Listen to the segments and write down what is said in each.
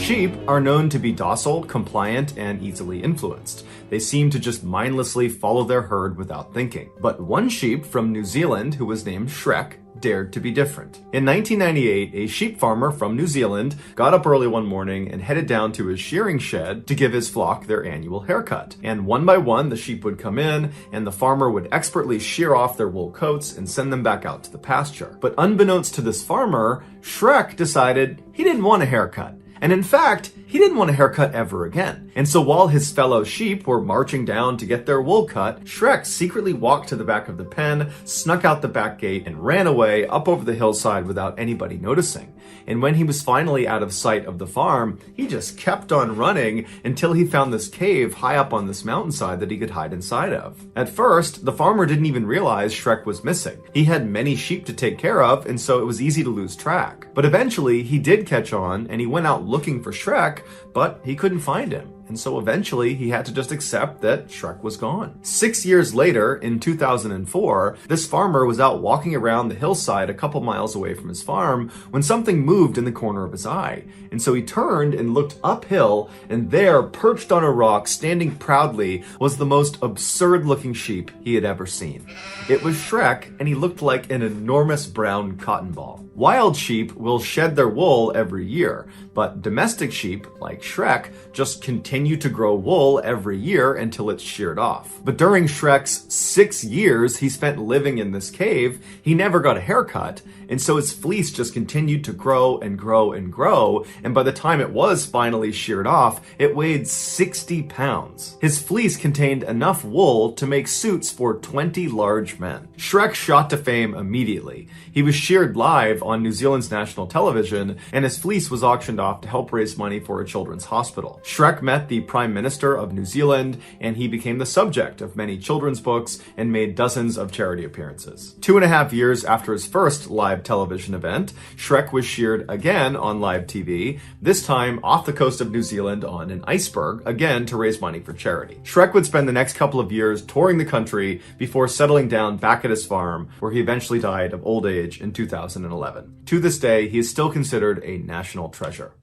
Sheep are known to be docile, compliant, and easily influenced. They seem to just mindlessly follow their herd without thinking. But one sheep from New Zealand, who was named Shrek, dared to be different. In 1998, a sheep farmer from New Zealand got up early one morning and headed down to his shearing shed to give his flock their annual haircut. And one by one, the sheep would come in, and the farmer would expertly shear off their wool coats and send them back out to the pasture. But unbeknownst to this farmer, Shrek decided he didn't want a haircut. And in fact, he didn't want a haircut ever again. And so while his fellow sheep were marching down to get their wool cut, Shrek secretly walked to the back of the pen, snuck out the back gate, and ran away up over the hillside without anybody noticing. And when he was finally out of sight of the farm, he just kept on running until he found this cave high up on this mountainside that he could hide inside of. At first, the farmer didn't even realize Shrek was missing. He had many sheep to take care of, and so it was easy to lose track. But eventually, he did catch on, and he went out looking for Shrek, but he couldn't find him. And so eventually he had to just accept that Shrek was gone. 6 years later, in 2004, this farmer was out walking around the hillside a couple miles away from his farm when something moved in the corner of his eye. And so he turned and looked uphill, and there, perched on a rock, standing proudly, was the most absurd looking sheep he had ever seen. It was Shrek, and he looked like an enormous brown cotton ball. Wild sheep will shed their wool every year, but domestic sheep, like Shrek, just continue to grow wool every year until it's sheared off. But during Shrek's 6 years he spent living in this cave, he never got a haircut, and so his fleece just continued to grow and grow and grow, and by the time it was finally sheared off, it weighed 60 pounds. His fleece contained enough wool to make suits for 20 large men. Shrek shot to fame immediately. He was sheared live on New Zealand's national television, and his fleece was auctioned off to help raise money for a children's hospital. Shrek met the Prime Minister of New Zealand, and he became the subject of many children's books and made dozens of charity appearances. 2.5 years after his first live television event, Shrek was sheared again on live TV, this time off the coast of New Zealand on an iceberg, again to raise money for charity. Shrek would spend the next couple of years touring the country before settling down back at his farm, where he eventually died of old age in 2011. To this day, he is still considered a national treasure.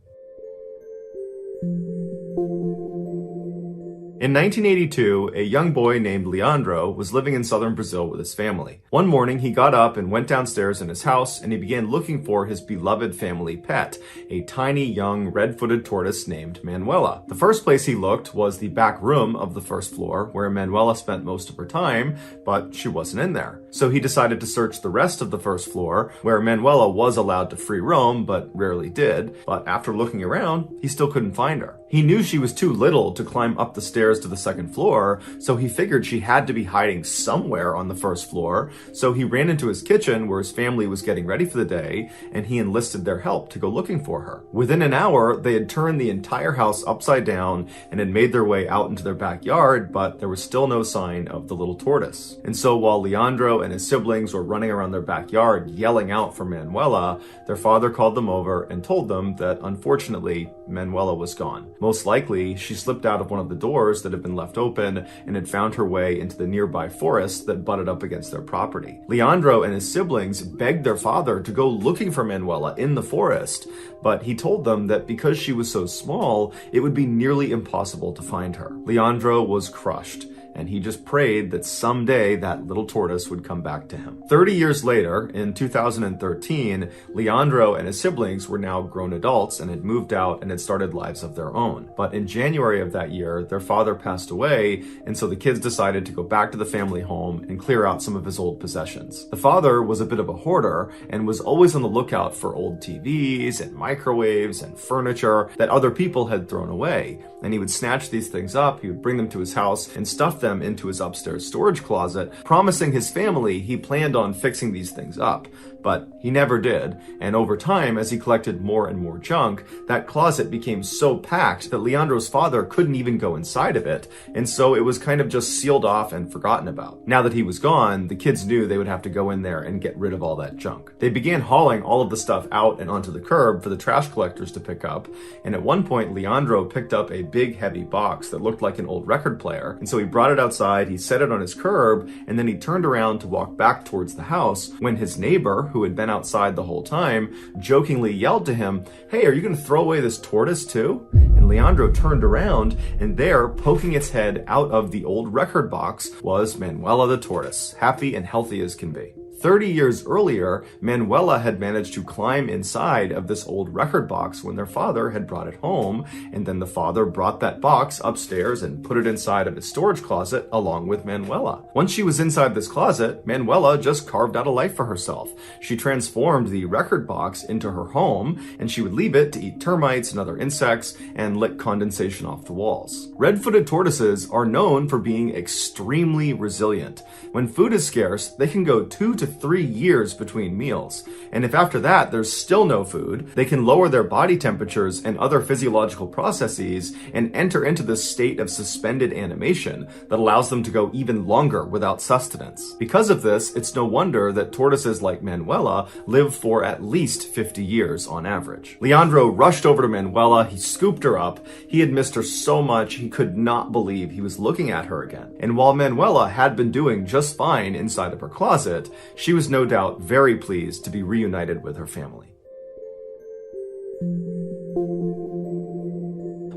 In 1982, a young boy named Leandro was living in southern Brazil with his family. One morning, he got up and went downstairs in his house, and he began looking for his beloved family pet, a tiny, young, red-footed tortoise named Manuela. The first place he looked was the back room of the first floor, where Manuela spent most of her time, but she wasn't in there. So he decided to search the rest of the first floor, where Manuela was allowed to free roam, but rarely did. But after looking around, he still couldn't find her. He knew she was too little to climb up the stairs to the second floor, so he figured she had to be hiding somewhere on the first floor, so he ran into his kitchen where his family was getting ready for the day, and he enlisted their help to go looking for her. Within an hour, they had turned the entire house upside down and had made their way out into their backyard, but there was still no sign of the little tortoise. And so while Leandro and his siblings were running around their backyard yelling out for Manuela, their father called them over and told them that unfortunately, Manuela was gone. Most likely, she slipped out of one of the doors that had been left open and had found her way into the nearby forest that butted up against their property. Leandro and his siblings begged their father to go looking for Manuela in the forest, but he told them that because she was so small, it would be nearly impossible to find her. Leandro was crushed, and he just prayed that someday that little tortoise would come back to him. 30 years later, in 2013, Leandro and his siblings were now grown adults and had moved out and had started lives of their own. But in January of that year, their father passed away, and so the kids decided to go back to the family home and clear out some of his old possessions. The father was a bit of a hoarder and was always on the lookout for old TVs and microwaves and furniture that other people had thrown away. And he would snatch these things up, he would bring them to his house and stuff them into his upstairs storage closet, promising his family he planned on fixing these things up. But he never did, and over time, as he collected more and more junk, that closet became so packed that Leandro's father couldn't even go inside of it, and so it was kind of just sealed off and forgotten about. Now that he was gone, the kids knew they would have to go in there and get rid of all that junk. They began hauling all of the stuff out and onto the curb for the trash collectors to pick up, and at one point, Leandro picked up a big heavy box that looked like an old record player, and so he brought it outside, he set it on his curb, and then he turned around to walk back towards the house when his neighbor, who had been outside the whole time, jokingly yelled to him, "Hey, are you gonna throw away this tortoise too?" And Leandro turned around, and there, poking its head out of the old record box, was Manuela the tortoise, happy and healthy as can be. 30 years earlier, Manuela had managed to climb inside of this old record box when their father had brought it home, and then the father brought that box upstairs and put it inside of his storage closet along with Manuela. Once she was inside this closet, Manuela just carved out a life for herself. She transformed the record box into her home, and she would leave it to eat termites and other insects and lick condensation off the walls. Red-footed tortoises are known for being extremely resilient. When food is scarce, they can go 2 to 3 years between meals. And if after that there's still no food, they can lower their body temperatures and other physiological processes and enter into this state of suspended animation that allows them to go even longer without sustenance. Because of this, it's no wonder that tortoises like Manuela live for at least 50 years on average. Leandro rushed over to Manuela, he scooped her up. He had missed her so much he could not believe he was looking at her again. And while Manuela had been doing just fine inside of her closet, she was no doubt very pleased to be reunited with her family.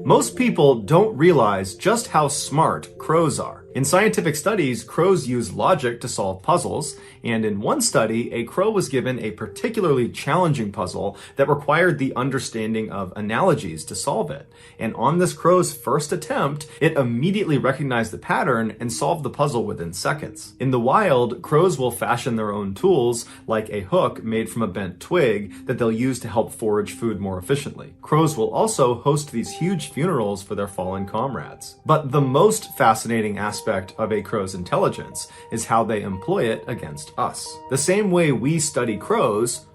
Most people don't realize just how smart crows are. In scientific studies, crows use logic to solve puzzles, and in one study, a crow was given a particularly challenging puzzle that required the understanding of analogies to solve it. And on this crow's first attempt, it immediately recognized the pattern and solved the puzzle within seconds. In the wild, crows will fashion their own tools, like a hook made from a bent twig that they'll use to help forage food more efficiently. Crows will also host these huge funerals for their fallen comrades. But the most fascinating aspect of a crow's intelligence is how they employ it against us. The same way we study crows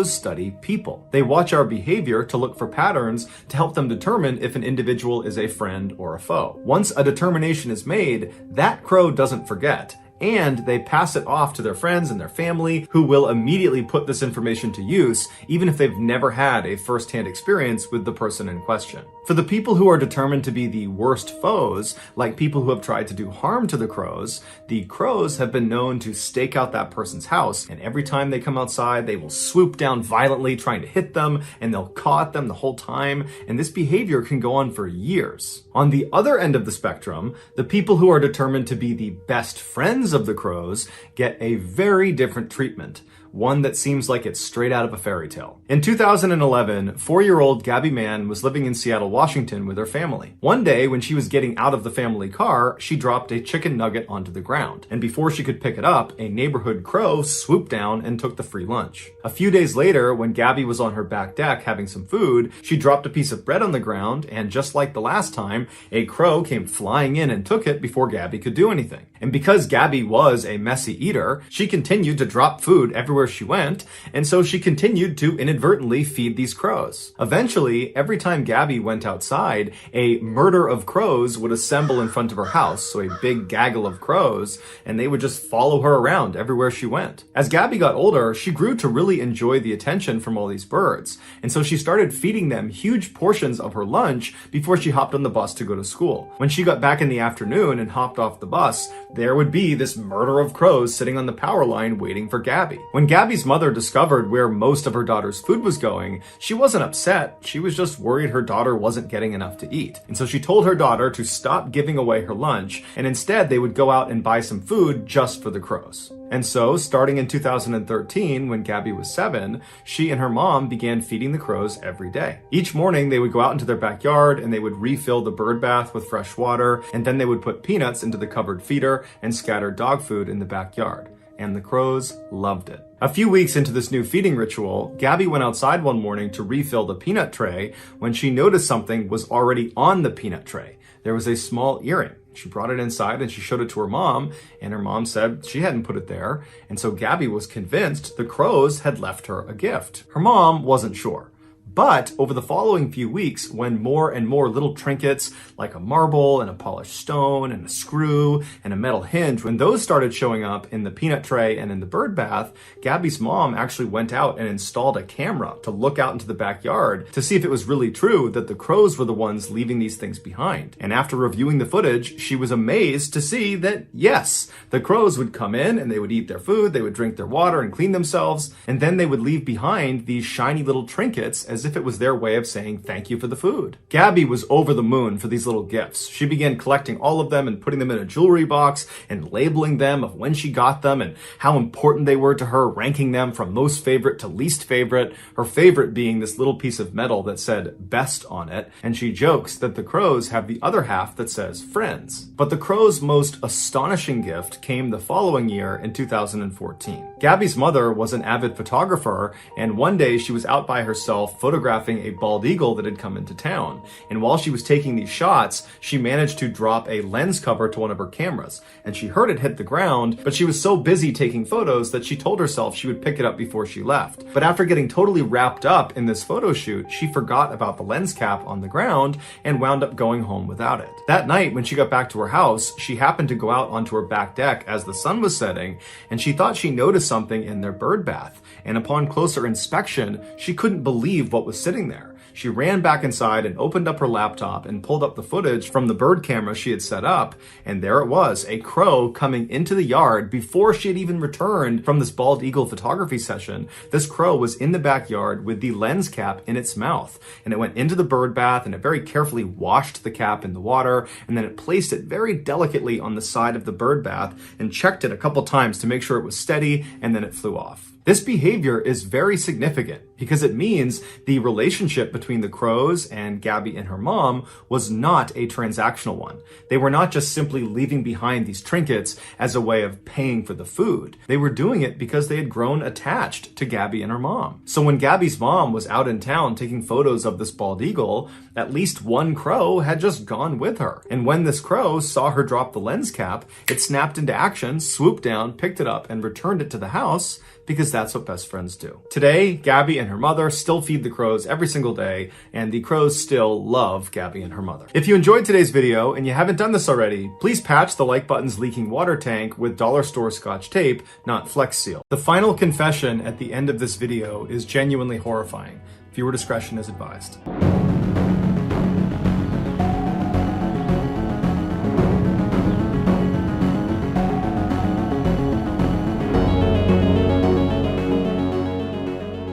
study people. They watch our behavior to look for patterns to help them determine if an individual is a friend or a foe. Once a determination is made, that crow doesn't forget, and they pass it off to their friends and their family, who will immediately put this information to use, even if they've never had a first-hand experience with the person in question. For the people who are determined to be the worst foes, like people who have tried to do harm to the crows have been known to stake out that person's house, and every time they come outside, they will swoop down violently trying to hit them, and they'll caw at them the whole time, and this behavior can go on for years. On the other end of the spectrum, the people who are determined to be the best friends of the crows get a very different treatment, one that seems like it's straight out of a fairy tale. In 2011, 4-year-old Gabby Mann was living in Seattle, Washington with her family. One day, when she was getting out of the family car, she dropped a chicken nugget onto the ground, and before she could pick it up, a neighborhood crow swooped down and took the free lunch. A few days later, when Gabby was on her back deck having some food, she dropped a piece of bread on the ground, and just like the last time, a crow came flying in and took it before Gabby could do anything. And because Gabby was a messy eater, she continued to drop food everywhere she went, and so she continued to inadvertently feed these crows. Eventually, every time Gabby went outside, a murder of crows would assemble in front of her house, so a big gaggle of crows, and they would just follow her around everywhere she went. As Gabby got older, she grew to really enjoy the attention from all these birds, and so she started feeding them huge portions of her lunch before she hopped on the bus to go to school. When she got back in the afternoon and hopped off the bus, there would be this murder of crows sitting on the power line waiting for Gabby. When Gabby's mother discovered where most of her daughter's food was going, she wasn't upset. She was just worried her daughter wasn't getting enough to eat. And so she told her daughter to stop giving away her lunch, and instead they would go out and buy some food just for the crows. And so, starting in 2013, when Gabby was 7, she and her mom began feeding the crows every day. Each morning, they would go out into their backyard and they would refill the bird bath with fresh water, and then they would put peanuts into the covered feeder and scatter dog food in the backyard. And the crows loved it. A few weeks into this new feeding ritual, Gabby went outside one morning to refill the peanut tray when she noticed something was already on the peanut tray. There was a small earring. She brought it inside and she showed it to her mom, and her mom said she hadn't put it there, and so Gabby was convinced the crows had left her a gift. Her mom wasn't sure, But over the following few weeks, when more and more little trinkets like a marble and a polished stone and a screw and a metal hinge, when those started showing up in the peanut tray and in the bird bath, Gabby's mom actually went out and installed a camera to look out into the backyard to see if it was really true that the crows were the ones leaving these things behind. And after reviewing the footage, she was amazed to see that yes, the crows would come in and they would eat their food, they would drink their water and clean themselves, and then they would leave behind these shiny little trinkets as if it was their way of saying thank you for the food. Gabby was over the moon for these little gifts. She began collecting all of them and putting them in a jewelry box and labeling them of when she got them and how important they were to her, ranking them from most favorite to least favorite, her favorite being this little piece of metal that said best on it, and she jokes that the crows have the other half that says friends. But the crows' most astonishing gift came the following year in 2014. Gabby's mother was an avid photographer, and one day she was out by herself photographing a bald eagle that had come into town. And while she was taking these shots, she managed to drop a lens cover to one of her cameras, and she heard it hit the ground, but she was so busy taking photos that she told herself she would pick it up before she left. But after getting totally wrapped up in this photo shoot, she forgot about the lens cap on the ground and wound up going home without it. That night, when she got back to her house, she happened to go out onto her back deck as the sun was setting, and she thought she noticed something in their bird bath. And upon closer inspection, she couldn't believe what was sitting there. She ran back inside and opened up her laptop and pulled up the footage from the bird camera she had set up, and there it was, a crow coming into the yard before she had even returned from this bald eagle photography session. This crow was in the backyard with the lens cap in its mouth, and it went into the bird bath and it very carefully washed the cap in the water, and then it placed it very delicately on the side of the bird bath and checked it a couple times to make sure it was steady, and then it flew off. This behavior is very significant because it means the relationship between the crows and Gabby and her mom was not a transactional one. They were not just simply leaving behind these trinkets as a way of paying for the food. They were doing it because they had grown attached to Gabby and her mom. So when Gabby's mom was out in town taking photos of this bald eagle, at least one crow had just gone with her. And when this crow saw her drop the lens cap, it snapped into action, swooped down, picked it up, and returned it to the house, because that's what best friends do. Today, Gabby and her mother still feed the crows every single day, and the crows still love Gabby and her mother. If you enjoyed today's video and you haven't done this already, please patch the like button's leaking water tank with dollar store Scotch tape, not Flex Seal. The final confession at the end of this video is genuinely horrifying. Viewer discretion is advised.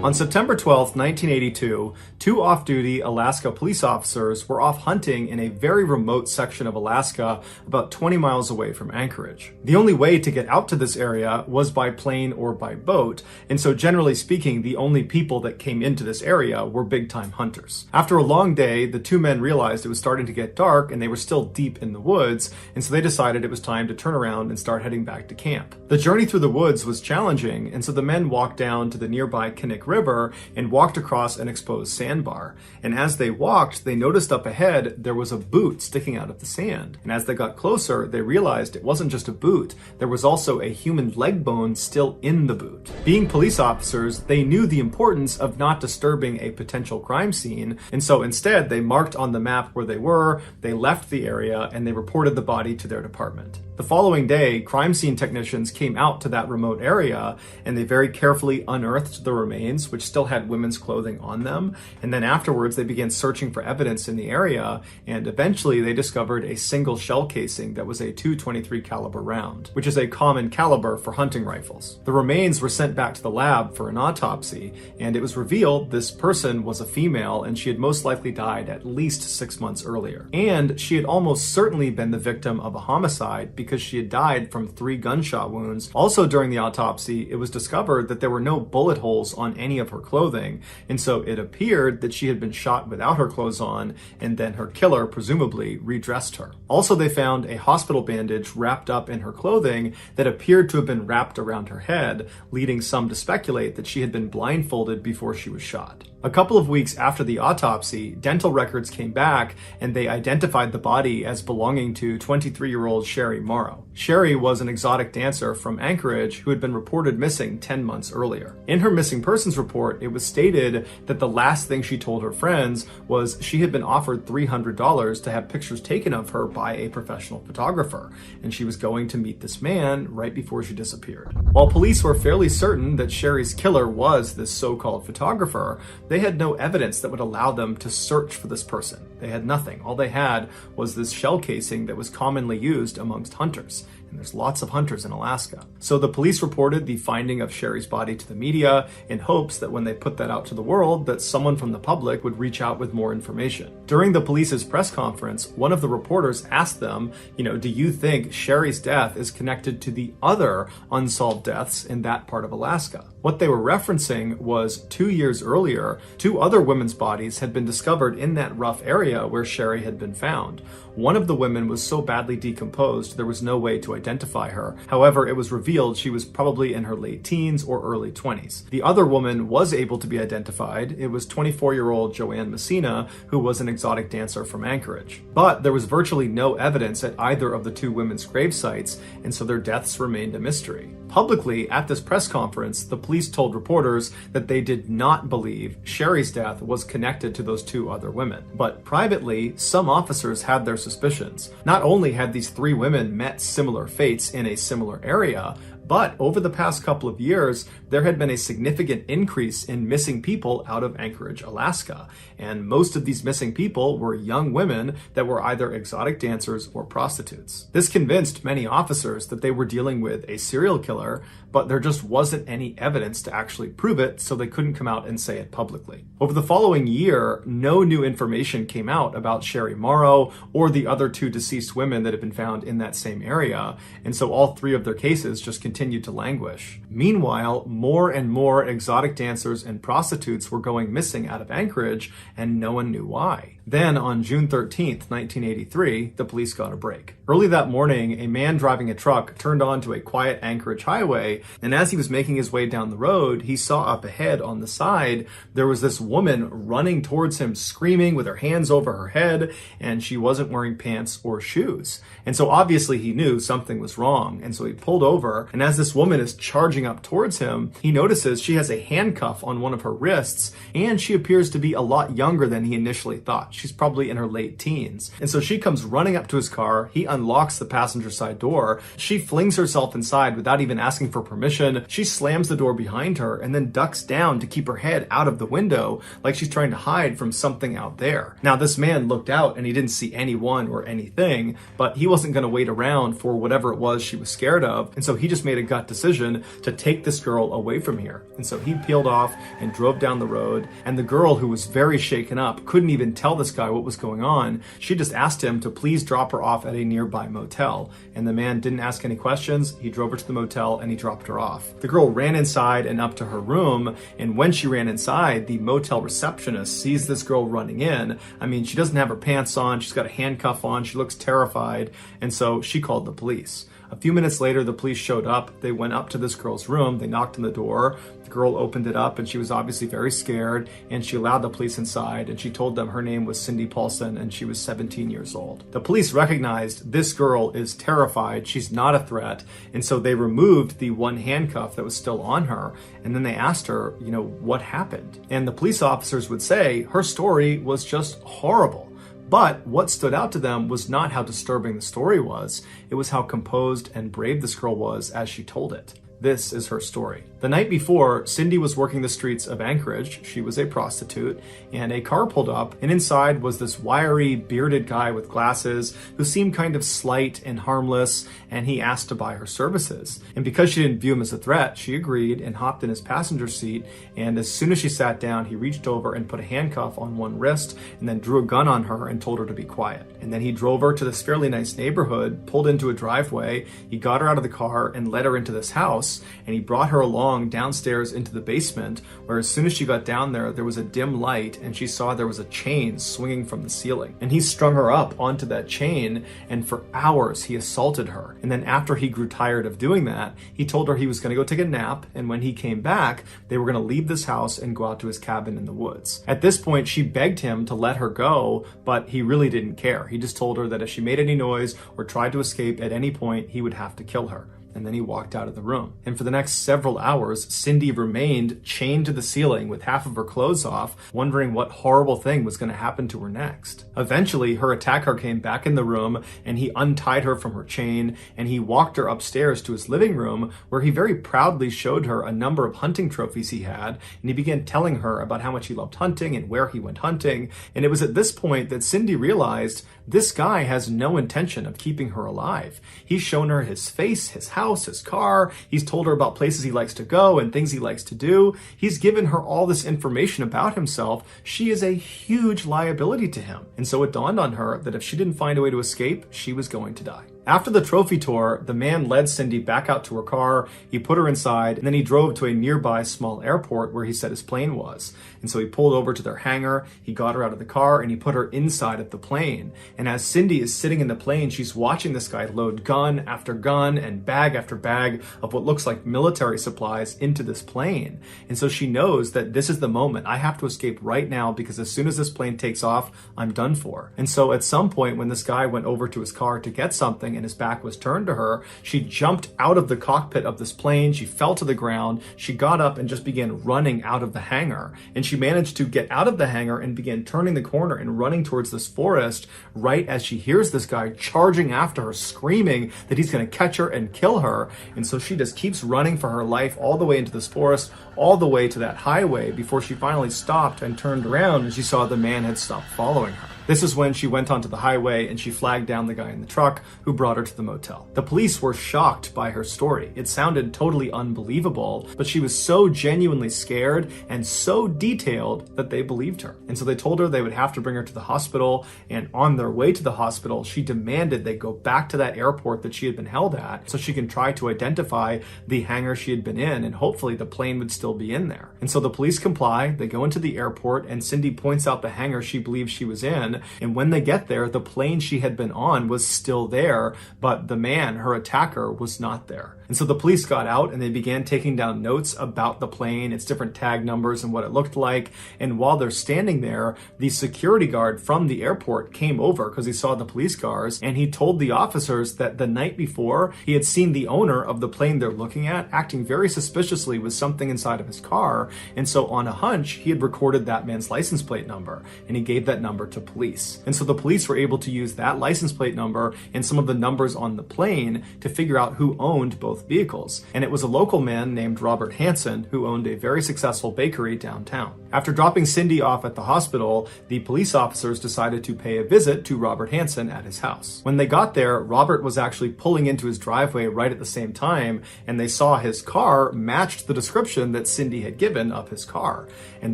On September 12, 1982, two off-duty Alaska police officers were off hunting in a very remote section of Alaska about 20 miles away from Anchorage. The only way to get out to this area was by plane or by boat, and so generally speaking, the only people that came into this area were big-time hunters. After a long day, the two men realized it was starting to get dark and they were still deep in the woods, and so they decided it was time to turn around and start heading back to camp. The journey through the woods was challenging, and so the men walked down to the nearby Kinnick River and walked across an exposed sandbar. And as they walked, they noticed up ahead there was a boot sticking out of the sand. And as they got closer, they realized it wasn't just a boot. There was also a human leg bone still in the boot. Being police officers, they knew the importance of not disturbing a potential crime scene, and so instead they marked on the map where they were, they left the area, and they reported the body to their department. The following day, crime scene technicians came out to that remote area and they very carefully unearthed the remains, which still had women's clothing on them. And then afterwards, they began searching for evidence in the area, and eventually they discovered a single shell casing that was a .223 caliber round, which is a common caliber for hunting rifles. The remains were sent back to the lab for an autopsy, and it was revealed this person was a female and she had most likely died at least 6 months earlier. And she had almost certainly been the victim of a homicide because she had died from 3 gunshot wounds. Also during the autopsy, it was discovered that there were no bullet holes on any of her clothing, and so it appeared that she had been shot without her clothes on, and then her killer presumably redressed her. Also, they found a hospital bandage wrapped up in her clothing that appeared to have been wrapped around her head, leading some to speculate that she had been blindfolded before she was shot. A couple of weeks after the autopsy, dental records came back and they identified the body as belonging to 23-year-old Sherry Morrow. Sherry was an exotic dancer from Anchorage who had been reported missing 10 months earlier. In her missing persons report, it was stated that the last thing she told her friends was she had been offered $300 to have pictures taken of her by a professional photographer, and she was going to meet this man right before she disappeared. While police were fairly certain that Sherry's killer was this so-called photographer, they had no evidence that would allow them to search for this person. They had nothing. All they had was this shell casing that was commonly used amongst hunters. And there's lots of hunters in Alaska. So the police reported the finding of Sherry's body to the media in hopes that when they put that out to the world, that someone from the public would reach out with more information. During the police's press conference, one of the reporters asked them, do you think Sherry's death is connected to the other unsolved deaths in that part of Alaska? What they were referencing was 2 years earlier, 2 other women's bodies had been discovered in that rough area where Sherry had been found. One of the women was so badly decomposed there was no way to identify her. However, it was revealed she was probably in her late teens or early 20s. The other woman was able to be identified. It was 24-year-old Joanne Messina, who was an exotic dancer from Anchorage. But there was virtually no evidence at either of the 2 women's grave sites, and so their deaths remained a mystery. Publicly, at this press conference, the police told reporters that they did not believe Sherry's death was connected to those 2 other women. But privately, some officers had their suspicions. Not only had these 3 women met similar fates in a similar area, but over the past couple of years, there had been a significant increase in missing people out of Anchorage, Alaska. And most of these missing people were young women that were either exotic dancers or prostitutes. This convinced many officers that they were dealing with a serial killer, but there just wasn't any evidence to actually prove it, so they couldn't come out and say it publicly. Over the following year, no new information came out about Sherry Morrow or the other 2 deceased women that had been found in that same area, and so all 3 of their cases just continued to languish. Meanwhile, more and more exotic dancers and prostitutes were going missing out of Anchorage, and no one knew why. Then, on June 13th, 1983, the police got a break. Early that morning, a man driving a truck turned onto a quiet Anchorage highway, and as he was making his way down the road, he saw up ahead on the side, there was this woman running towards him, screaming with her hands over her head, and she wasn't wearing pants or shoes. And so obviously he knew something was wrong, and so he pulled over, and as this woman is charging up towards him, he notices she has a handcuff on one of her wrists, and she appears to be a lot younger than he initially thought. She's probably in her late teens. And so she comes running up to his car, he unlocks the passenger side door, she flings herself inside without even asking for permission, she slams the door behind her, and then ducks down to keep her head out of the window like she's trying to hide from something out there. Now this man looked out and he didn't see anyone or anything, but he wasn't going to wait around for whatever it was she was scared of, and so he just made a gut decision to take this girl away from here. And so he peeled off and drove down the road, and the girl, who was very shaken up, couldn't even tell this guy what was going on. She just asked him to please drop her off at a nearby motel, and the man didn't ask any questions. He drove her to the motel and he dropped her off. The girl ran inside and up to her room, and when she ran inside, the motel receptionist sees this girl running in. I mean, she doesn't have her pants on, she's got a handcuff on, she looks terrified, and so she called the police. A few minutes later, the police showed up. They went up to this girl's room. They knocked on the door. The girl opened it up, and she was obviously very scared, and she allowed the police inside, and she told them her name was Cindy Paulson, and she was 17 years old. The police recognized this girl is terrified. She's not a threat, and so they removed the one handcuff that was still on her, and then they asked her, what happened? And the police officers would say her story was just horrible. But what stood out to them was not how disturbing the story was, it was how composed and brave this girl was as she told it. This is her story. The night before, Cindy was working the streets of Anchorage. She was a prostitute, and a car pulled up, and inside was this wiry, bearded guy with glasses who seemed kind of slight and harmless, and he asked to buy her services. And because she didn't view him as a threat, she agreed and hopped in his passenger seat, and as soon as she sat down, he reached over and put a handcuff on one wrist, and then drew a gun on her and told her to be quiet. And then he drove her to this fairly nice neighborhood, pulled into a driveway, he got her out of the car and led her into this house, and he brought her along headlong downstairs into the basement, where as soon as she got down there, there was a dim light and she saw there was a chain swinging from the ceiling. And he strung her up onto that chain, and for hours he assaulted her. And then after he grew tired of doing that, he told her he was going to go take a nap, and when he came back, they were going to leave this house and go out to his cabin in the woods. At this point, she begged him to let her go, but he really didn't care. He just told her that if she made any noise or tried to escape at any point, he would have to kill her. And then he walked out of the room. And for the next several hours, Cindy remained chained to the ceiling with half of her clothes off, wondering what horrible thing was going to happen to her next. Eventually, her attacker came back in the room and he untied her from her chain, and he walked her upstairs to his living room, where he very proudly showed her a number of hunting trophies he had, and he began telling her about how much he loved hunting and where he went hunting. And it was at this point that Cindy realized this guy has no intention of keeping her alive. He's shown her his face, his house, his car. He's told her about places he likes to go and things he likes to do. He's given her all this information about himself. She is a huge liability to him. And so it dawned on her that if she didn't find a way to escape, she was going to die. After the trophy tour, the man led Cindy back out to her car, he put her inside, and then he drove to a nearby small airport where he said his plane was. And so he pulled over to their hangar, he got her out of the car, and he put her inside of the plane. And as Cindy is sitting in the plane, she's watching this guy load gun after gun and bag after bag of what looks like military supplies into this plane. And so she knows that this is the moment. I have to escape right now, because as soon as this plane takes off, I'm done for. And so at some point when this guy went over to his car to get something, and his back was turned to her, she jumped out of the cockpit of this plane, she fell to the ground, she got up and just began running out of the hangar. And she managed to get out of the hangar and began turning the corner and running towards this forest right as she hears this guy charging after her, screaming that he's going to catch her and kill her. And so she just keeps running for her life all the way into this forest, all the way to that highway, before she finally stopped and turned around and she saw the man had stopped following her. This is when she went onto the highway and she flagged down the guy in the truck who brought her to the motel. The police were shocked by her story. It sounded totally unbelievable, but she was so genuinely scared and so detailed that they believed her. And so they told her they would have to bring her to the hospital, and on their way to the hospital, she demanded they go back to that airport that she had been held at so she can try to identify the hangar she had been in, and hopefully the plane would still be in there. And so the police comply, they go into the airport, and Cindy points out the hangar she believes she was in. And when they get there, the plane she had been on was still there, but the man, her attacker, was not there. And so the police got out and they began taking down notes about the plane, its different tag numbers and what it looked like. And while they're standing there, the security guard from the airport came over because he saw the police cars, and he told the officers that the night before he had seen the owner of the plane they're looking at acting very suspiciously with something inside of his car. And so on a hunch, he had recorded that man's license plate number, and he gave that number to police. And so the police were able to use that license plate number and some of the numbers on the plane to figure out who owned both vehicles. And it was a local man named Robert Hansen who owned a very successful bakery downtown. After dropping Cindy off at the hospital, the police officers decided to pay a visit to Robert Hansen at his house. When they got there, Robert was actually pulling into his driveway right at the same time, and they saw his car matched the description that Cindy had given of his car. And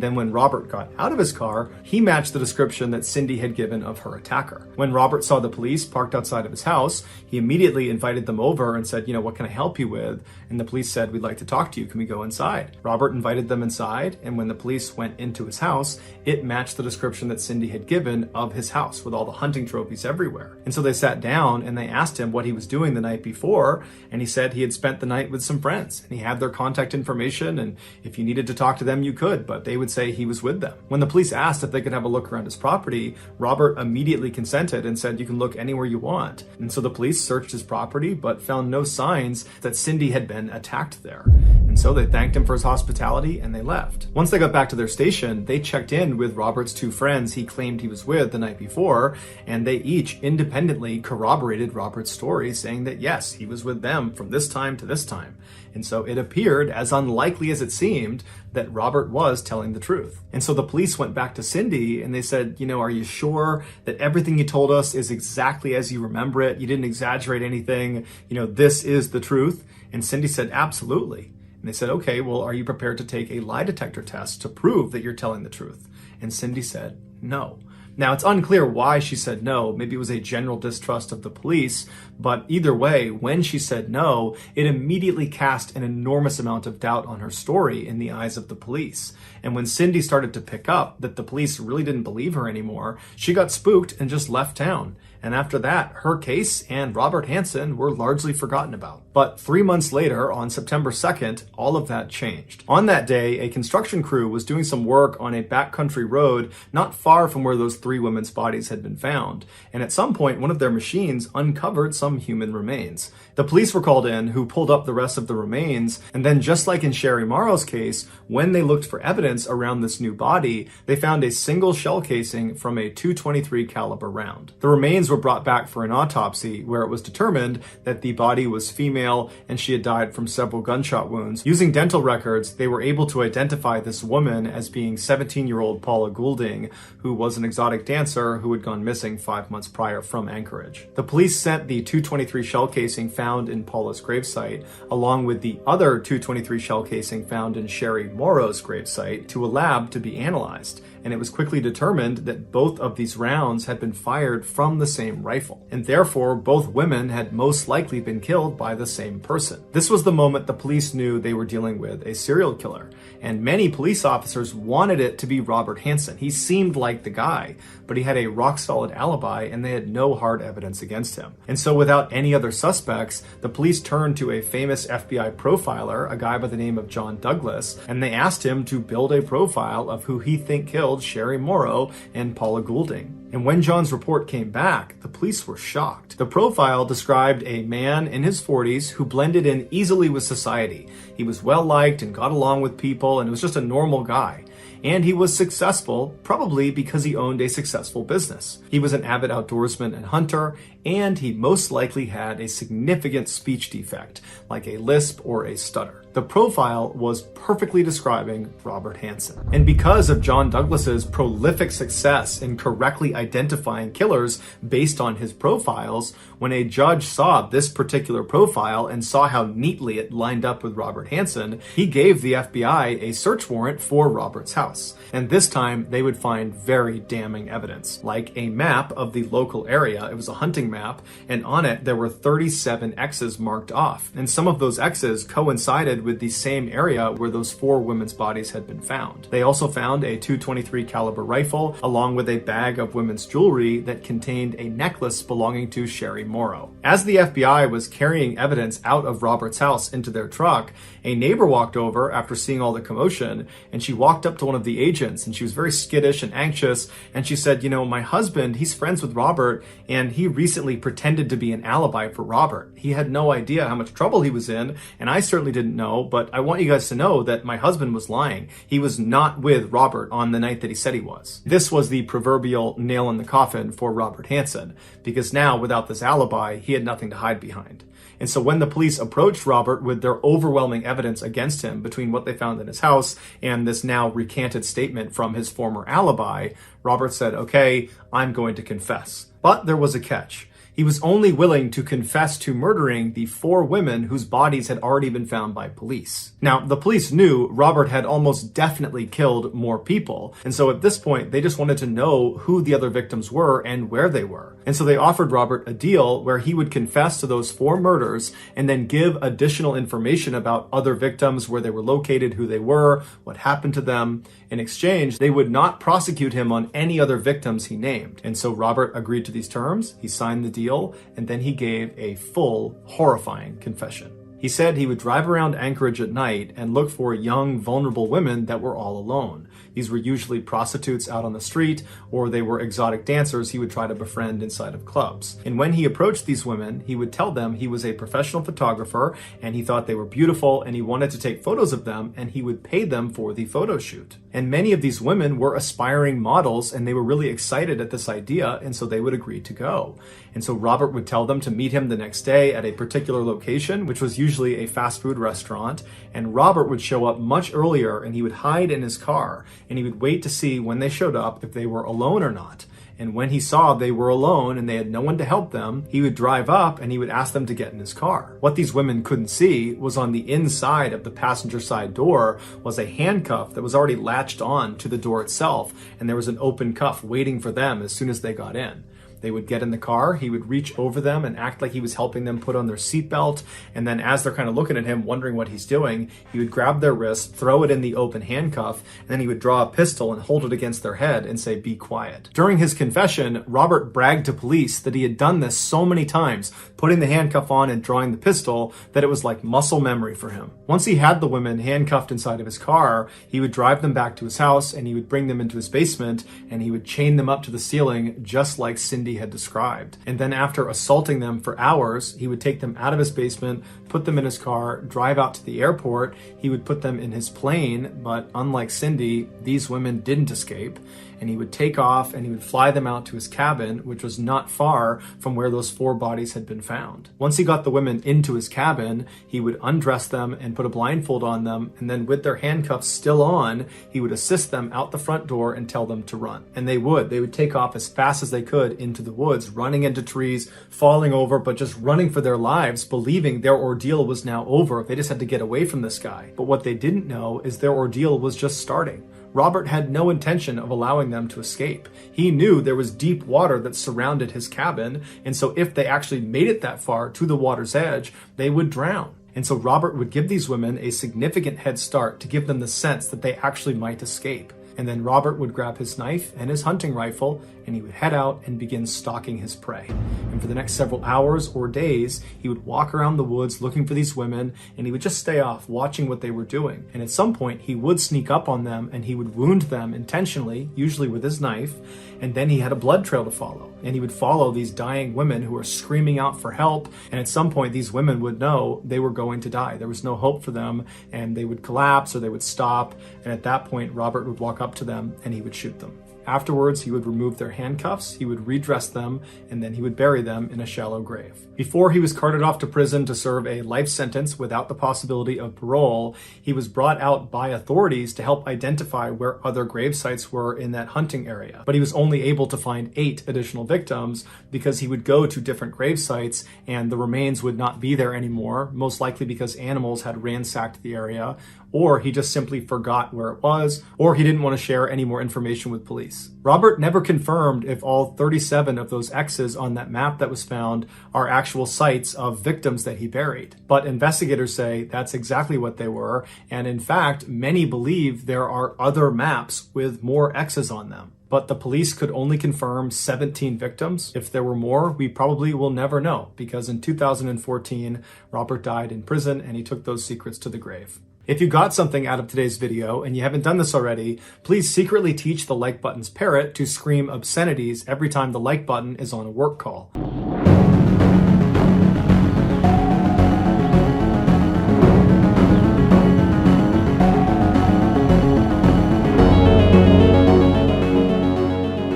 then when Robert got out of his car, he matched the description that Cindy had given of her attacker. When Robert saw the police parked outside of his house, he immediately invited them over and said, what can I help you with? And the police said, we'd like to talk to you. Can we go inside? Robert invited them inside, and when the police went into his house, it matched the description that Cindy had given of his house with all the hunting trophies everywhere. And so they sat down and they asked him what he was doing the night before, and he said he had spent the night with some friends, and he had their contact information, and if you needed to talk to them, you could, but they would say he was with them. When the police asked if they could have a look around his property, Robert immediately consented and said, you can look anywhere you want. And so the police searched his property, but found no signs that Cindy had been attacked there. And so they thanked him for his hospitality and they left. Once they got back to their station, they checked in with Robert's two friends he claimed he was with the night before, and they each independently corroborated Robert's story, saying that yes, he was with them from this time to this time. And so it appeared, as unlikely as it seemed, that Robert was telling the truth. And so the police went back to Cindy and they said, are you sure that everything you told us is exactly as you remember it? You didn't exaggerate anything? This is the truth? And Cindy said, absolutely. And they said, okay, well, are you prepared to take a lie detector test to prove that you're telling the truth? And Cindy said, no. Now, it's unclear why she said no. Maybe it was a general distrust of the police, but either way, when she said no, it immediately cast an enormous amount of doubt on her story in the eyes of the police. And when Cindy started to pick up that the police really didn't believe her anymore, she got spooked and just left town. And after that, her case and Robert Hansen were largely forgotten about. But 3 months later, on September 2nd, all of that changed. On that day, a construction crew was doing some work on a backcountry road not far from where those 3 women's bodies had been found. And at some point, one of their machines uncovered some human remains. The police were called in, who pulled up the rest of the remains. And then, just like in Sherry Morrow's case, when they looked for evidence around this new body, they found a single shell casing from a .223 caliber round. The remains were brought back for an autopsy, where it was determined that the body was female and she had died from several gunshot wounds. Using dental records, they were able to identify this woman as being 17-year-old Paula Goulding, who was an exotic dancer who had gone missing 5 months prior from Anchorage. The police sent the .223 shell casing found in Paula's gravesite, along with the other .223 shell casing found in Sherry Morrow's gravesite, to a lab to be analyzed. And it was quickly determined that both of these rounds had been fired from the same rifle, and therefore both women had most likely been killed by the same person. This was the moment the police knew they were dealing with a serial killer, and many police officers wanted it to be Robert Hansen. He seemed like the guy, but he had a rock-solid alibi and they had no hard evidence against him. And so without any other suspects, the police turned to a famous FBI profiler, a guy by the name of John Douglas, and they asked him to build a profile of who he think killed Sherry Morrow and Paula Goulding. And when John's report came back, the police were shocked. The profile described a man in his 40s who blended in easily with society. He was well-liked and got along with people and was just a normal guy. And he was successful, probably because he owned a successful business. He was an avid outdoorsman and hunter, and he most likely had a significant speech defect, like a lisp or a stutter. The profile was perfectly describing Robert Hansen. And because of John Douglas's prolific success in correctly identifying killers based on his profiles, when a judge saw this particular profile and saw how neatly it lined up with Robert Hansen, he gave the FBI a search warrant for Robert's house. And this time they would find very damning evidence, like a map of the local area. It was a hunting map, and on it there were 37 X's marked off. And some of those X's coincided with the same area where those 4 women's bodies had been found. They also found a .223 caliber rifle, along with a bag of women's jewelry that contained a necklace belonging to Sherry Morrow. As the FBI was carrying evidence out of Robert's house into their truck, a neighbor walked over after seeing all the commotion, and she walked up to one of the agents, and she was very skittish and anxious, and she said, my husband, he's friends with Robert, and he recently pretended to be an alibi for Robert. He had no idea how much trouble he was in, and I certainly didn't know, but I want you guys to know that my husband was lying. He was not with Robert on the night that he said he was. This was the proverbial nail in the coffin for Robert Hansen, because now, without this alibi, he had nothing to hide behind. And so when the police approached Robert with their overwhelming evidence against him between what they found in his house and this now recanted statement from his former alibi, Robert said, okay, I'm going to confess. But there was a catch. He was only willing to confess to murdering the 4 women whose bodies had already been found by police. Now, the police knew Robert had almost definitely killed more people, and so at this point, they just wanted to know who the other victims were and where they were. And so they offered Robert a deal where he would confess to those 4 murders and then give additional information about other victims, where they were located, who they were, what happened to them. In exchange, they would not prosecute him on any other victims he named. And so Robert agreed to these terms, he signed the deal, and then he gave a full, horrifying confession. He said he would drive around Anchorage at night and look for young, vulnerable women that were all alone. These were usually prostitutes out on the street, or they were exotic dancers he would try to befriend inside of clubs. And when he approached these women, he would tell them he was a professional photographer and he thought they were beautiful and he wanted to take photos of them, and he would pay them for the photo shoot. And many of these women were aspiring models and they were really excited at this idea, and so they would agree to go. And so Robert would tell them to meet him the next day at a particular location, which was usually a fast food restaurant, and Robert would show up much earlier and he would hide in his car and he would wait to see when they showed up if they were alone or not. And when he saw they were alone and they had no one to help them, he would drive up and he would ask them to get in his car. What these women couldn't see was on the inside of the passenger side door was a handcuff that was already latched on to the door itself, and there was an open cuff waiting for them as soon as they got in. They would get in the car, he would reach over them and act like he was helping them put on their seatbelt, and then as they're kind of looking at him, wondering what he's doing, he would grab their wrist, throw it in the open handcuff, and then he would draw a pistol and hold it against their head and say, "Be quiet." During his confession, Robert bragged to police that he had done this so many times, putting the handcuff on and drawing the pistol, that it was like muscle memory for him. Once he had the women handcuffed inside of his car, he would drive them back to his house and he would bring them into his basement and he would chain them up to the ceiling just like Cindy had described. And then after assaulting them for hours, he would take them out of his basement, put them in his car, drive out to the airport. He would put them in his plane, but unlike Cindy, these women didn't escape. And he would take off and he would fly them out to his cabin, which was not far from where those 4 bodies had been found. Once he got the women into his cabin, he would undress them and put a blindfold on them, and then with their handcuffs still on, he would assist them out the front door and tell them to run. And they would take off as fast as they could into the woods, running into trees, falling over, but just running for their lives, believing their ordeal was now over. They just had to get away from this guy. But what they didn't know is their ordeal was just starting. Robert had no intention of allowing them to escape. He knew there was deep water that surrounded his cabin, and so if they actually made it that far to the water's edge, they would drown. And so Robert would give these women a significant head start to give them the sense that they actually might escape. And then Robert would grab his knife and his hunting rifle, and he would head out and begin stalking his prey. And for the next several hours or days, he would walk around the woods looking for these women, and he would just stay off, watching what they were doing. And at some point, he would sneak up on them, and he would wound them intentionally, usually with his knife, and then he had a blood trail to follow. And he would follow these dying women who were screaming out for help, and at some point, these women would know they were going to die. There was no hope for them, and they would collapse or they would stop, and at that point, Robert would walk up to them and he would shoot them. Afterwards, he would remove their handcuffs, he would redress them, and then he would bury them in a shallow grave. Before he was carted off to prison to serve a life sentence without the possibility of parole, he was brought out by authorities to help identify where other grave sites were in that hunting area. But he was only able to find 8 additional victims because he would go to different grave sites and the remains would not be there anymore, most likely because animals had ransacked the area, or he just simply forgot where it was, or he didn't want to share any more information with police. Robert never confirmed if all 37 of those X's on that map that was found are actual sites of victims that he buried. But investigators say that's exactly what they were, and in fact, many believe there are other maps with more X's on them. But the police could only confirm 17 victims. If there were more, we probably will never know, because in 2014, Robert died in prison and he took those secrets to the grave. If you got something out of today's video and you haven't done this already, please secretly teach the like button's parrot to scream obscenities every time the like button is on a work call.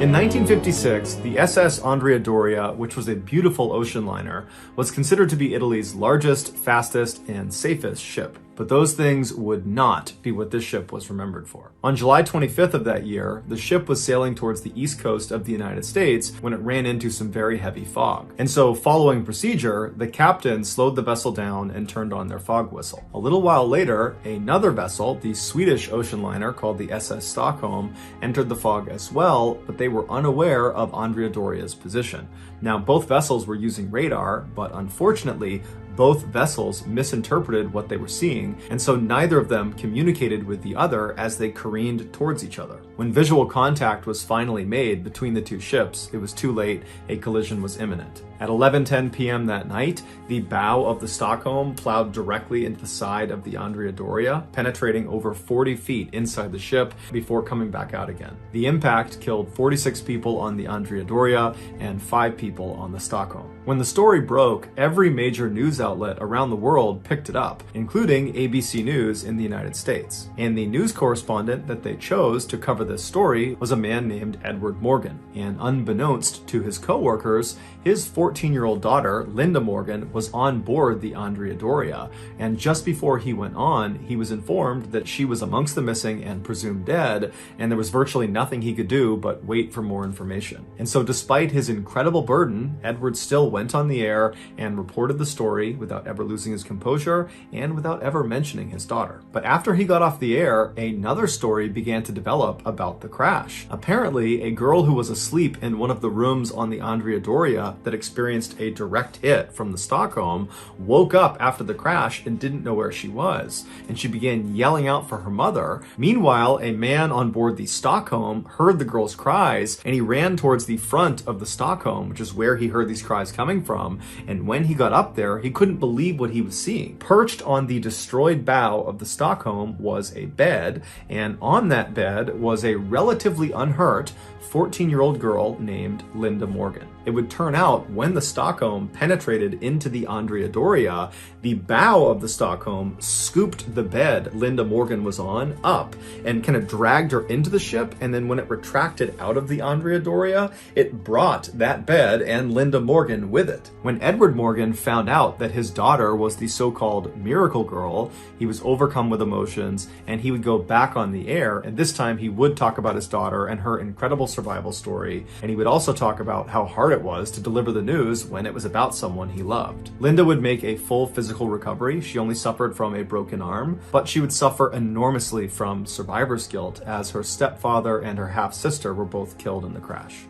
In 1956, the SS Andrea Doria, which was a beautiful ocean liner, was considered to be Italy's largest, fastest, and safest ship. But those things would not be what this ship was remembered for. On July 25th of that year, the ship was sailing towards the east coast of the United States when it ran into some very heavy fog. And so, following procedure, the captain slowed the vessel down and turned on their fog whistle. A little while later, another vessel, the Swedish ocean liner called the SS Stockholm, entered the fog as well, but they were unaware of Andrea Doria's position. Now, both vessels were using radar, but unfortunately, both vessels misinterpreted what they were seeing, and so neither of them communicated with the other as they careened towards each other. When visual contact was finally made between the two ships, it was too late, a collision was imminent. At 11:10 p.m. that night, the bow of the Stockholm plowed directly into the side of the Andrea Doria, penetrating over 40 feet inside the ship before coming back out again. The impact killed 46 people on the Andrea Doria and 5 people on the Stockholm. When the story broke, every major news outlet around the world picked it up, including ABC News in the United States. And the news correspondent that they chose to cover this story was a man named Edward Morgan. And unbeknownst to his co-workers, his 14-year-old daughter, Linda Morgan, was on board the Andrea Doria. And just before he went on, he was informed that she was amongst the missing and presumed dead, and there was virtually nothing he could do but wait for more information. And so despite his incredible burden, Edward still went on the air and reported the story without ever losing his composure and without ever mentioning his daughter. But after he got off the air, another story began to develop about the crash. Apparently, a girl who was asleep in one of the rooms on the Andrea Doria that experienced a direct hit from the Stockholm woke up after the crash and didn't know where she was, and she began yelling out for her mother. Meanwhile, a man on board the Stockholm heard the girl's cries, and he ran towards the front of the Stockholm, which is where he heard these cries coming from, and when he got up there, he couldn't believe what he was seeing. Perched on the destroyed bow of the Stockholm was a bed, and on that bed was a relatively unhurt 14-year-old girl named Linda Morgan. It would turn out when the Stockholm penetrated into the Andrea Doria, the bow of the Stockholm scooped the bed Linda Morgan was on up and kind of dragged her into the ship, and then when it retracted out of the Andrea Doria, it brought that bed and Linda Morgan with it. When Edward Morgan found out that his daughter was the so-called miracle girl, he was overcome with emotions, and he would go back on the air, and this time he would talk about his daughter and her incredible survival story, and he would also talk about how hard it was to deliver the news when it was about someone he loved. Linda would make a full physical recovery. She only suffered from a broken arm, but she would suffer enormously from survivor's guilt as her stepfather and her half-sister were both killed in the crash.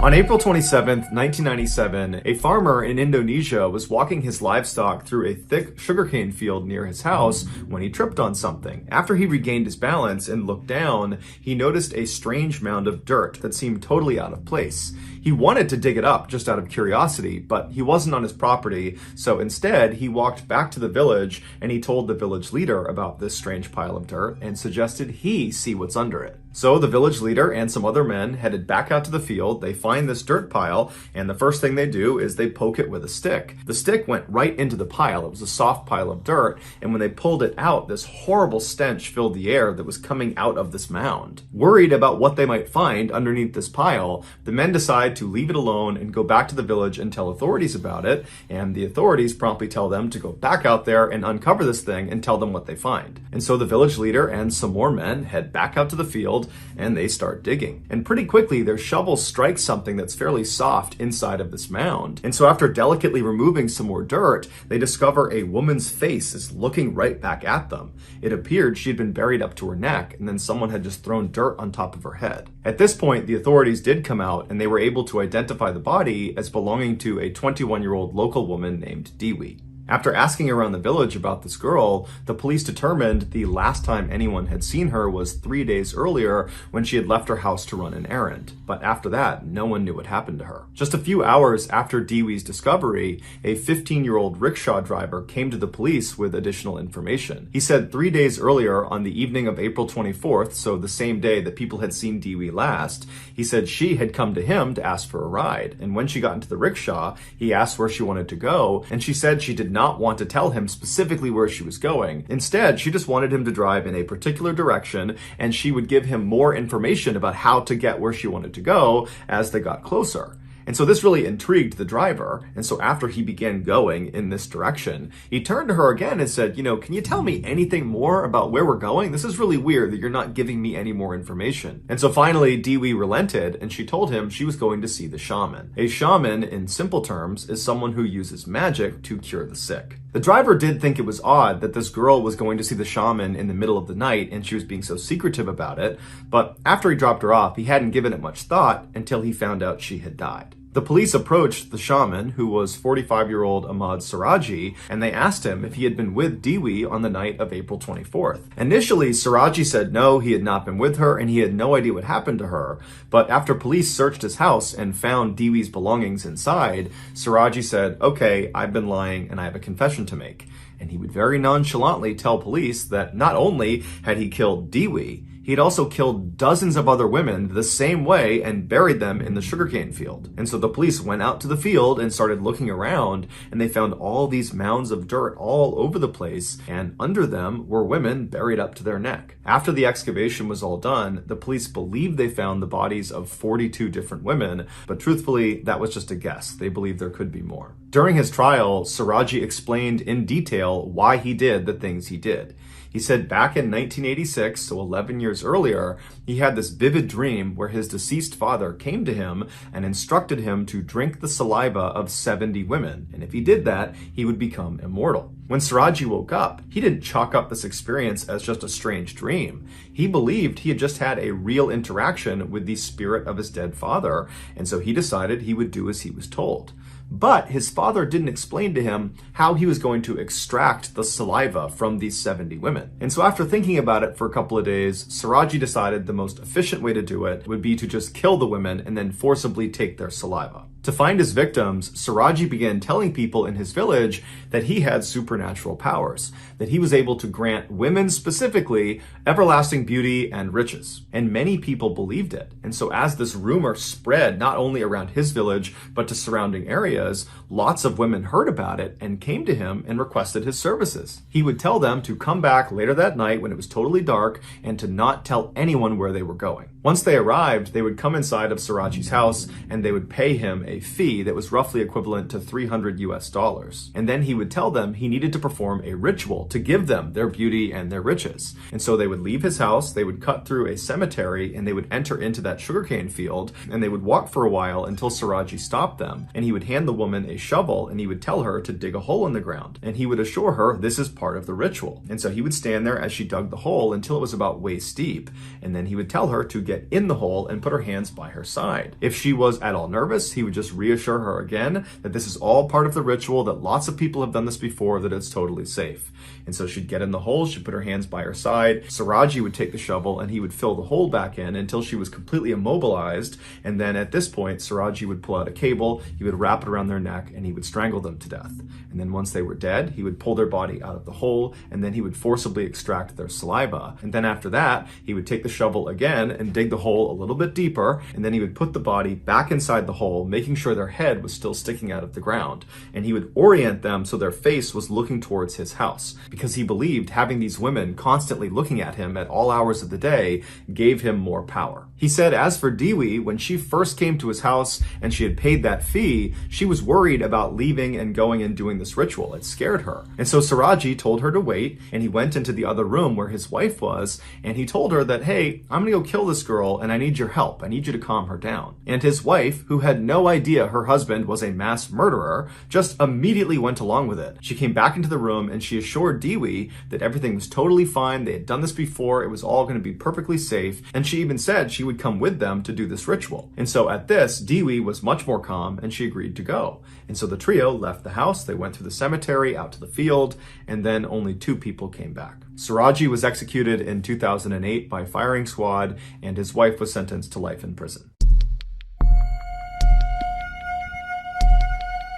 On April 27, 1997, a farmer in Indonesia was walking his livestock through a thick sugarcane field near his house when he tripped on something. After he regained his balance and looked down, he noticed a strange mound of dirt that seemed totally out of place. He wanted to dig it up just out of curiosity, but he wasn't on his property, so instead he walked back to the village and he told the village leader about this strange pile of dirt and suggested he see what's under it. So the village leader and some other men headed back out to the field. They find this dirt pile, and the first thing they do is they poke it with a stick. The stick went right into the pile. It was a soft pile of dirt, and when they pulled it out, this horrible stench filled the air that was coming out of this mound. Worried about what they might find underneath this pile, the men decide to leave it alone and go back to the village and tell authorities about it, and the authorities promptly tell them to go back out there and uncover this thing and tell them what they find. And so the village leader and some more men head back out to the field and they start digging. And pretty quickly, their shovels strike something that's fairly soft inside of this mound. And so after delicately removing some more dirt, they discover a woman's face is looking right back at them. It appeared she'd been buried up to her neck, and then someone had just thrown dirt on top of her head. At this point, the authorities did come out, and they were able to identify the body as belonging to a 21-year-old local woman named Dewi. After asking around the village about this girl, the police determined the last time anyone had seen her was 3 days earlier when she had left her house to run an errand. But after that, no one knew what happened to her. Just a few hours after Dewi's discovery, a 15-year-old rickshaw driver came to the police with additional information. He said 3 days earlier, on the evening of April 24th, so the same day that people had seen Dewi last, he said she had come to him to ask for a ride. And when she got into the rickshaw, he asked where she wanted to go, and she said she did not want to tell him specifically where she was going. Instead, she just wanted him to drive in a particular direction, and she would give him more information about how to get where she wanted to go as they got closer. And so this really intrigued the driver. And so after he began going in this direction, he turned to her again and said, can you tell me anything more about where we're going? This is really weird that you're not giving me any more information. And so finally, Dewi relented, and she told him she was going to see the shaman. A shaman, in simple terms, is someone who uses magic to cure the sick. The driver did think it was odd that this girl was going to see the shaman in the middle of the night and she was being so secretive about it, but after he dropped her off, he hadn't given it much thought until he found out she had died. The police approached the shaman, who was 45-year-old Ahmad Siraji, and they asked him if he had been with Dewi on the night of April 24th. Initially, Siraji said no, he had not been with her, and he had no idea what happened to her. But after police searched his house and found Dewi's belongings inside, Siraji said, okay, I've been lying and I have a confession to make. And he would very nonchalantly tell police that not only had he killed Dewi, He had also killed dozens of other women the same way and buried them in the sugarcane field. And so the police went out to the field and started looking around, and they found all these mounds of dirt all over the place, and under them were women buried up to their neck. After the excavation was all done, the police believed they found the bodies of 42 different women, but truthfully, that was just a guess. They believed there could be more. During his trial, Siraji explained in detail why he did the things he did. He said back in 1986, so 11 years earlier, he had this vivid dream where his deceased father came to him and instructed him to drink the saliva of 70 women. And if he did that, he would become immortal. When Siraji woke up, he didn't chalk up this experience as just a strange dream. He believed he had just had a real interaction with the spirit of his dead father, and so he decided he would do as he was told. But his father didn't explain to him how he was going to extract the saliva from these 70 women. And so after thinking about it for a couple of days, Siraji decided the most efficient way to do it would be to just kill the women and then forcibly take their saliva. To find his victims, Siraji began telling people in his village that he had supernatural powers, that he was able to grant women specifically everlasting beauty and riches. And many people believed it. And so as this rumor spread not only around his village, but to surrounding areas, lots of women heard about it and came to him and requested his services. He would tell them to come back later that night when it was totally dark and to not tell anyone where they were going. Once they arrived, they would come inside of Siraji's house and they would pay him a fee that was roughly equivalent to $300. And then he would tell them he needed to perform a ritual to give them their beauty and their riches. And so they would leave his house, they would cut through a cemetery, and they would enter into that sugarcane field, and they would walk for a while until Siraji stopped them. And he would hand the woman a shovel and he would tell her to dig a hole in the ground. And he would assure her this is part of the ritual. And so he would stand there as she dug the hole until it was about waist deep. And then he would tell her to get in the hole and put her hands by her side. If she was at all nervous, he would just reassure her again that this is all part of the ritual, that lots of people have done this before, that it's totally safe. And so she'd get in the hole, she'd put her hands by her side, Siraji would take the shovel and he would fill the hole back in until she was completely immobilized. And then at this point, Siraji would pull out a cable, he would wrap it around their neck, and he would strangle them to death. And then once they were dead, he would pull their body out of the hole, and then he would forcibly extract their saliva. And then after that, he would take the shovel again and dig the hole a little bit deeper, and then he would put the body back inside the hole, making sure their head was still sticking out of the ground. And he would orient them so their face was looking towards his house, because he believed having these women constantly looking at him at all hours of the day gave him more power. He said as for Dewi, when she first came to his house and she had paid that fee, she was worried about leaving and going and doing this ritual. It scared her. And so Siraji told her to wait, and he went into the other room where his wife was, and he told her that, hey, I'm gonna go kill this girl and I need your help. I need you to calm her down. And his wife, who had no idea her husband was a mass murderer, just immediately went along with it. She came back into the room and she assured Dewi that everything was totally fine. They had done this before. It was all going to be perfectly safe. And she even said she would come with them to do this ritual. And so at this, Dewi was much more calm and she agreed to go. And so the trio left the house. They went through the cemetery, out to the field, and then only 2 people came back. Siraji was executed in 2008 by firing squad, and his wife was sentenced to life in prison.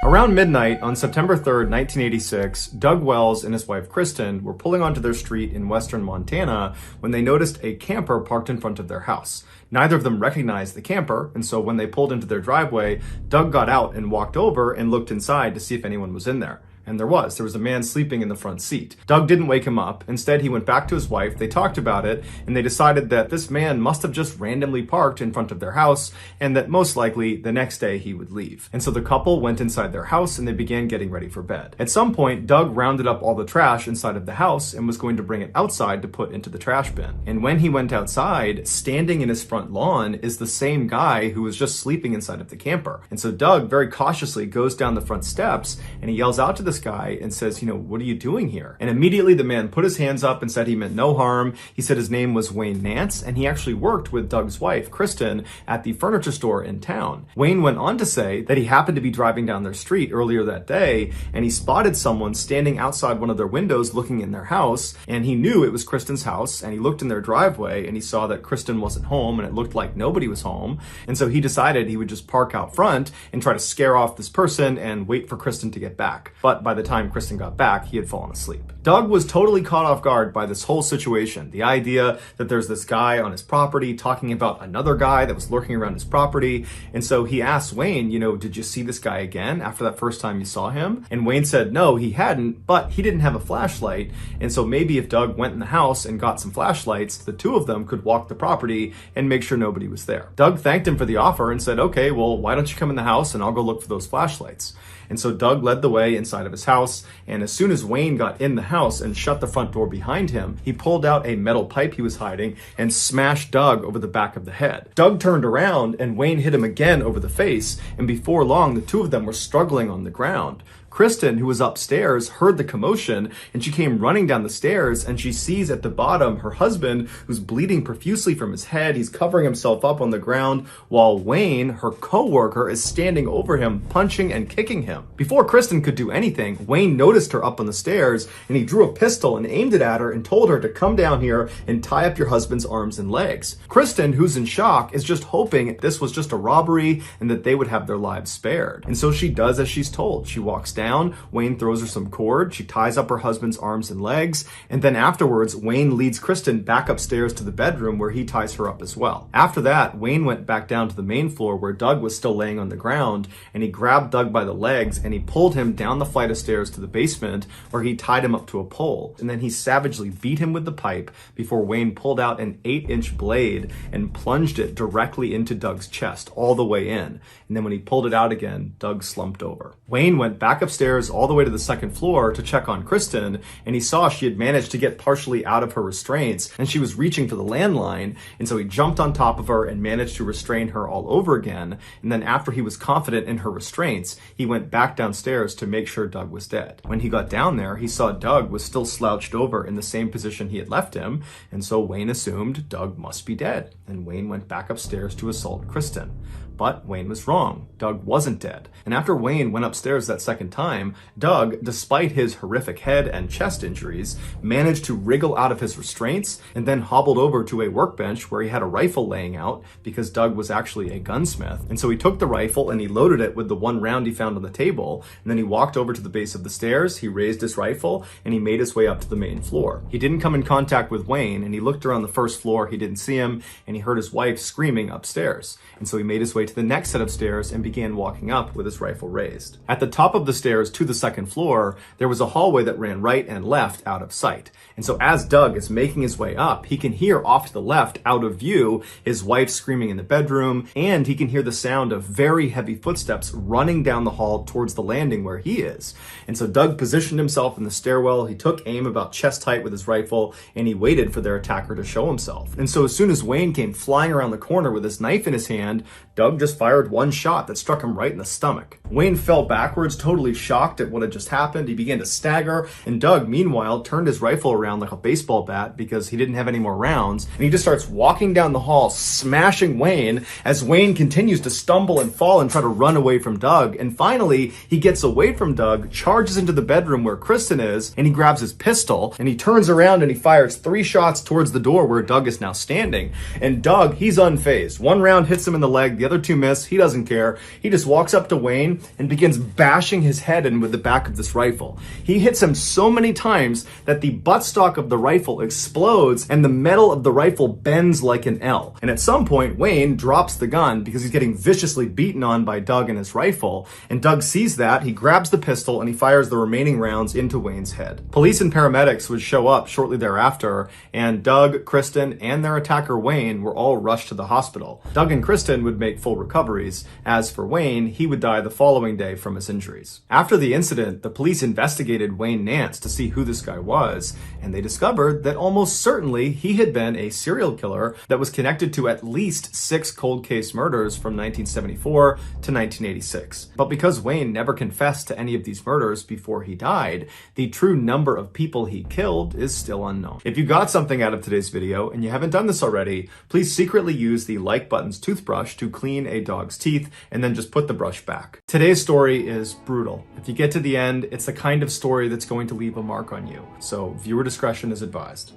Around midnight on September 3rd, 1986, Doug Wells and his wife Kristen were pulling onto their street in western Montana when they noticed a camper parked in front of their house. Neither of them recognized the camper, and so when they pulled into their driveway, Doug got out and walked over and looked inside to see if anyone was in there. And there was a man sleeping in the front seat. Doug didn't wake him up. Instead, he went back to his wife. They talked about it, and they decided that this man must have just randomly parked in front of their house, and that most likely the next day he would leave. And so the couple went inside their house and they began getting ready for bed. At some point, Doug rounded up all the trash inside of the house and was going to bring it outside to put into the trash bin. And when he went outside, standing in his front lawn is the same guy who was just sleeping inside of the camper. And so Doug very cautiously goes down the front steps and he yells out to this guy and says, what are you doing here? And immediately the man put his hands up and said he meant no harm. He said his name was Wayne Nance, and he actually worked with Doug's wife, Kristen, at the furniture store in town. Wayne went on to say that he happened to be driving down their street earlier that day, and he spotted someone standing outside one of their windows looking in their house, and he knew it was Kristen's house, and he looked in their driveway and he saw that Kristen wasn't home and it looked like nobody was home. And so he decided he would just park out front and try to scare off this person and wait for Kristen to get back. But by the time Kristen got back, he had fallen asleep. Doug was totally caught off guard by this whole situation. The idea that there's this guy on his property talking about another guy that was lurking around his property. And so he asked Wayne, did you see this guy again after that first time you saw him? And Wayne said no, he hadn't, but he didn't have a flashlight. And so maybe if Doug went in the house and got some flashlights, the two of them could walk the property and make sure nobody was there. Doug thanked him for the offer and said, okay, well, why don't you come in the house and I'll go look for those flashlights. And so Doug led the way inside of his house, and as soon as Wayne got in the house and shut the front door behind him, he pulled out a metal pipe he was hiding and smashed Doug over the back of the head. Doug turned around and Wayne hit him again over the face, and before long, the two of them were struggling on the ground. Kristen, who was upstairs, heard the commotion, and she came running down the stairs, and she sees at the bottom her husband, who's bleeding profusely from his head. He's covering himself up on the ground, while Wayne, her co-worker, is standing over him, punching and kicking him. Before Kristen could do anything, Wayne noticed her up on the stairs, and he drew a pistol and aimed it at her and told her to come down here and tie up your husband's arms and legs. Kristen, who's in shock, is just hoping this was just a robbery and that they would have their lives spared. And so she does as she's told. She walks down. Wayne throws her some cord. She ties up her husband's arms and legs. And then afterwards, Wayne leads Kristen back upstairs to the bedroom where he ties her up as well. After that, Wayne went back down to the main floor where Doug was still laying on the ground, and he grabbed Doug by the legs and he pulled him down the flight of stairs to the basement where he tied him up to a pole. And then he savagely beat him with the pipe before Wayne pulled out an 8-inch blade and plunged it directly into Doug's chest all the way in. And then when he pulled it out again, Doug slumped over. Wayne went back upstairs all the way to the second floor to check on Kristen, and he saw she had managed to get partially out of her restraints and she was reaching for the landline, and so he jumped on top of her and managed to restrain her all over again. And then after he was confident in her restraints, he went back downstairs to make sure Doug was dead. When he got down there, he saw Doug was still slouched over in the same position he had left him, and so Wayne assumed Doug must be dead, and Wayne went back upstairs to assault Kristen. But Wayne was wrong. Doug wasn't dead. And after Wayne went upstairs that second time, Doug, despite his horrific head and chest injuries, managed to wriggle out of his restraints and then hobbled over to a workbench where he had a rifle laying out because Doug was actually a gunsmith. And so he took the rifle and he loaded it with the one round he found on the table. And then he walked over to the base of the stairs, he raised his rifle, and he made his way up to the main floor. He didn't come in contact with Wayne, and he looked around the first floor, he didn't see him, and he heard his wife screaming upstairs. And so he made his way to the next set of stairs and began walking up with his rifle raised. At the top of the stairs to the second floor, there was a hallway that ran right and left out of sight. And so as Doug is making his way up, he can hear off to the left, out of view, his wife screaming in the bedroom, and he can hear the sound of very heavy footsteps running down the hall towards the landing where he is. And so Doug positioned himself in the stairwell, he took aim about chest height with his rifle, and he waited for their attacker to show himself. And so as soon as Wayne came flying around the corner with his knife in his hand, Doug just fired one shot that struck him right in the stomach. Wayne fell backwards, totally shocked at what had just happened. He began to stagger, and Doug, meanwhile, turned his rifle around like a baseball bat because he didn't have any more rounds, and he just starts walking down the hall, smashing Wayne as Wayne continues to stumble and fall and try to run away from Doug. And finally, he gets away from Doug, charges into the bedroom where Kristen is, and he grabs his pistol, and he turns around and he fires 3 shots towards the door where Doug is now standing. And Doug, he's unfazed. One round hits him in the leg, the other 2 miss. He doesn't care. He just walks up to Wayne and begins bashing his head in with the back of this rifle. He hits him so many times that the buttstock of the rifle explodes and the metal of the rifle bends like an L. And at some point, Wayne drops the gun because he's getting viciously beaten on by Doug and his rifle. And Doug sees that, he grabs the pistol, and he fires the remaining rounds into Wayne's head. Police and paramedics would show up shortly thereafter, and Doug, Kristen, and their attacker Wayne were all rushed to the hospital. Doug and Kristen would make full recoveries. As for Wayne, he would die the following day from his injuries. After the incident, the police investigated Wayne Nance to see who this guy was, and they discovered that almost certainly he had been a serial killer that was connected to at least 6 cold case murders from 1974 to 1986. But because Wayne never confessed to any of these murders before he died, the true number of people he killed is still unknown. If you got something out of today's video and you haven't done this already, please secretly use the like button's toothbrush to clean a dog's teeth and then just put the brush back. Today's story is brutal. If you get to the end, it's the kind of story that's going to leave a mark on you. So viewer discretion is advised.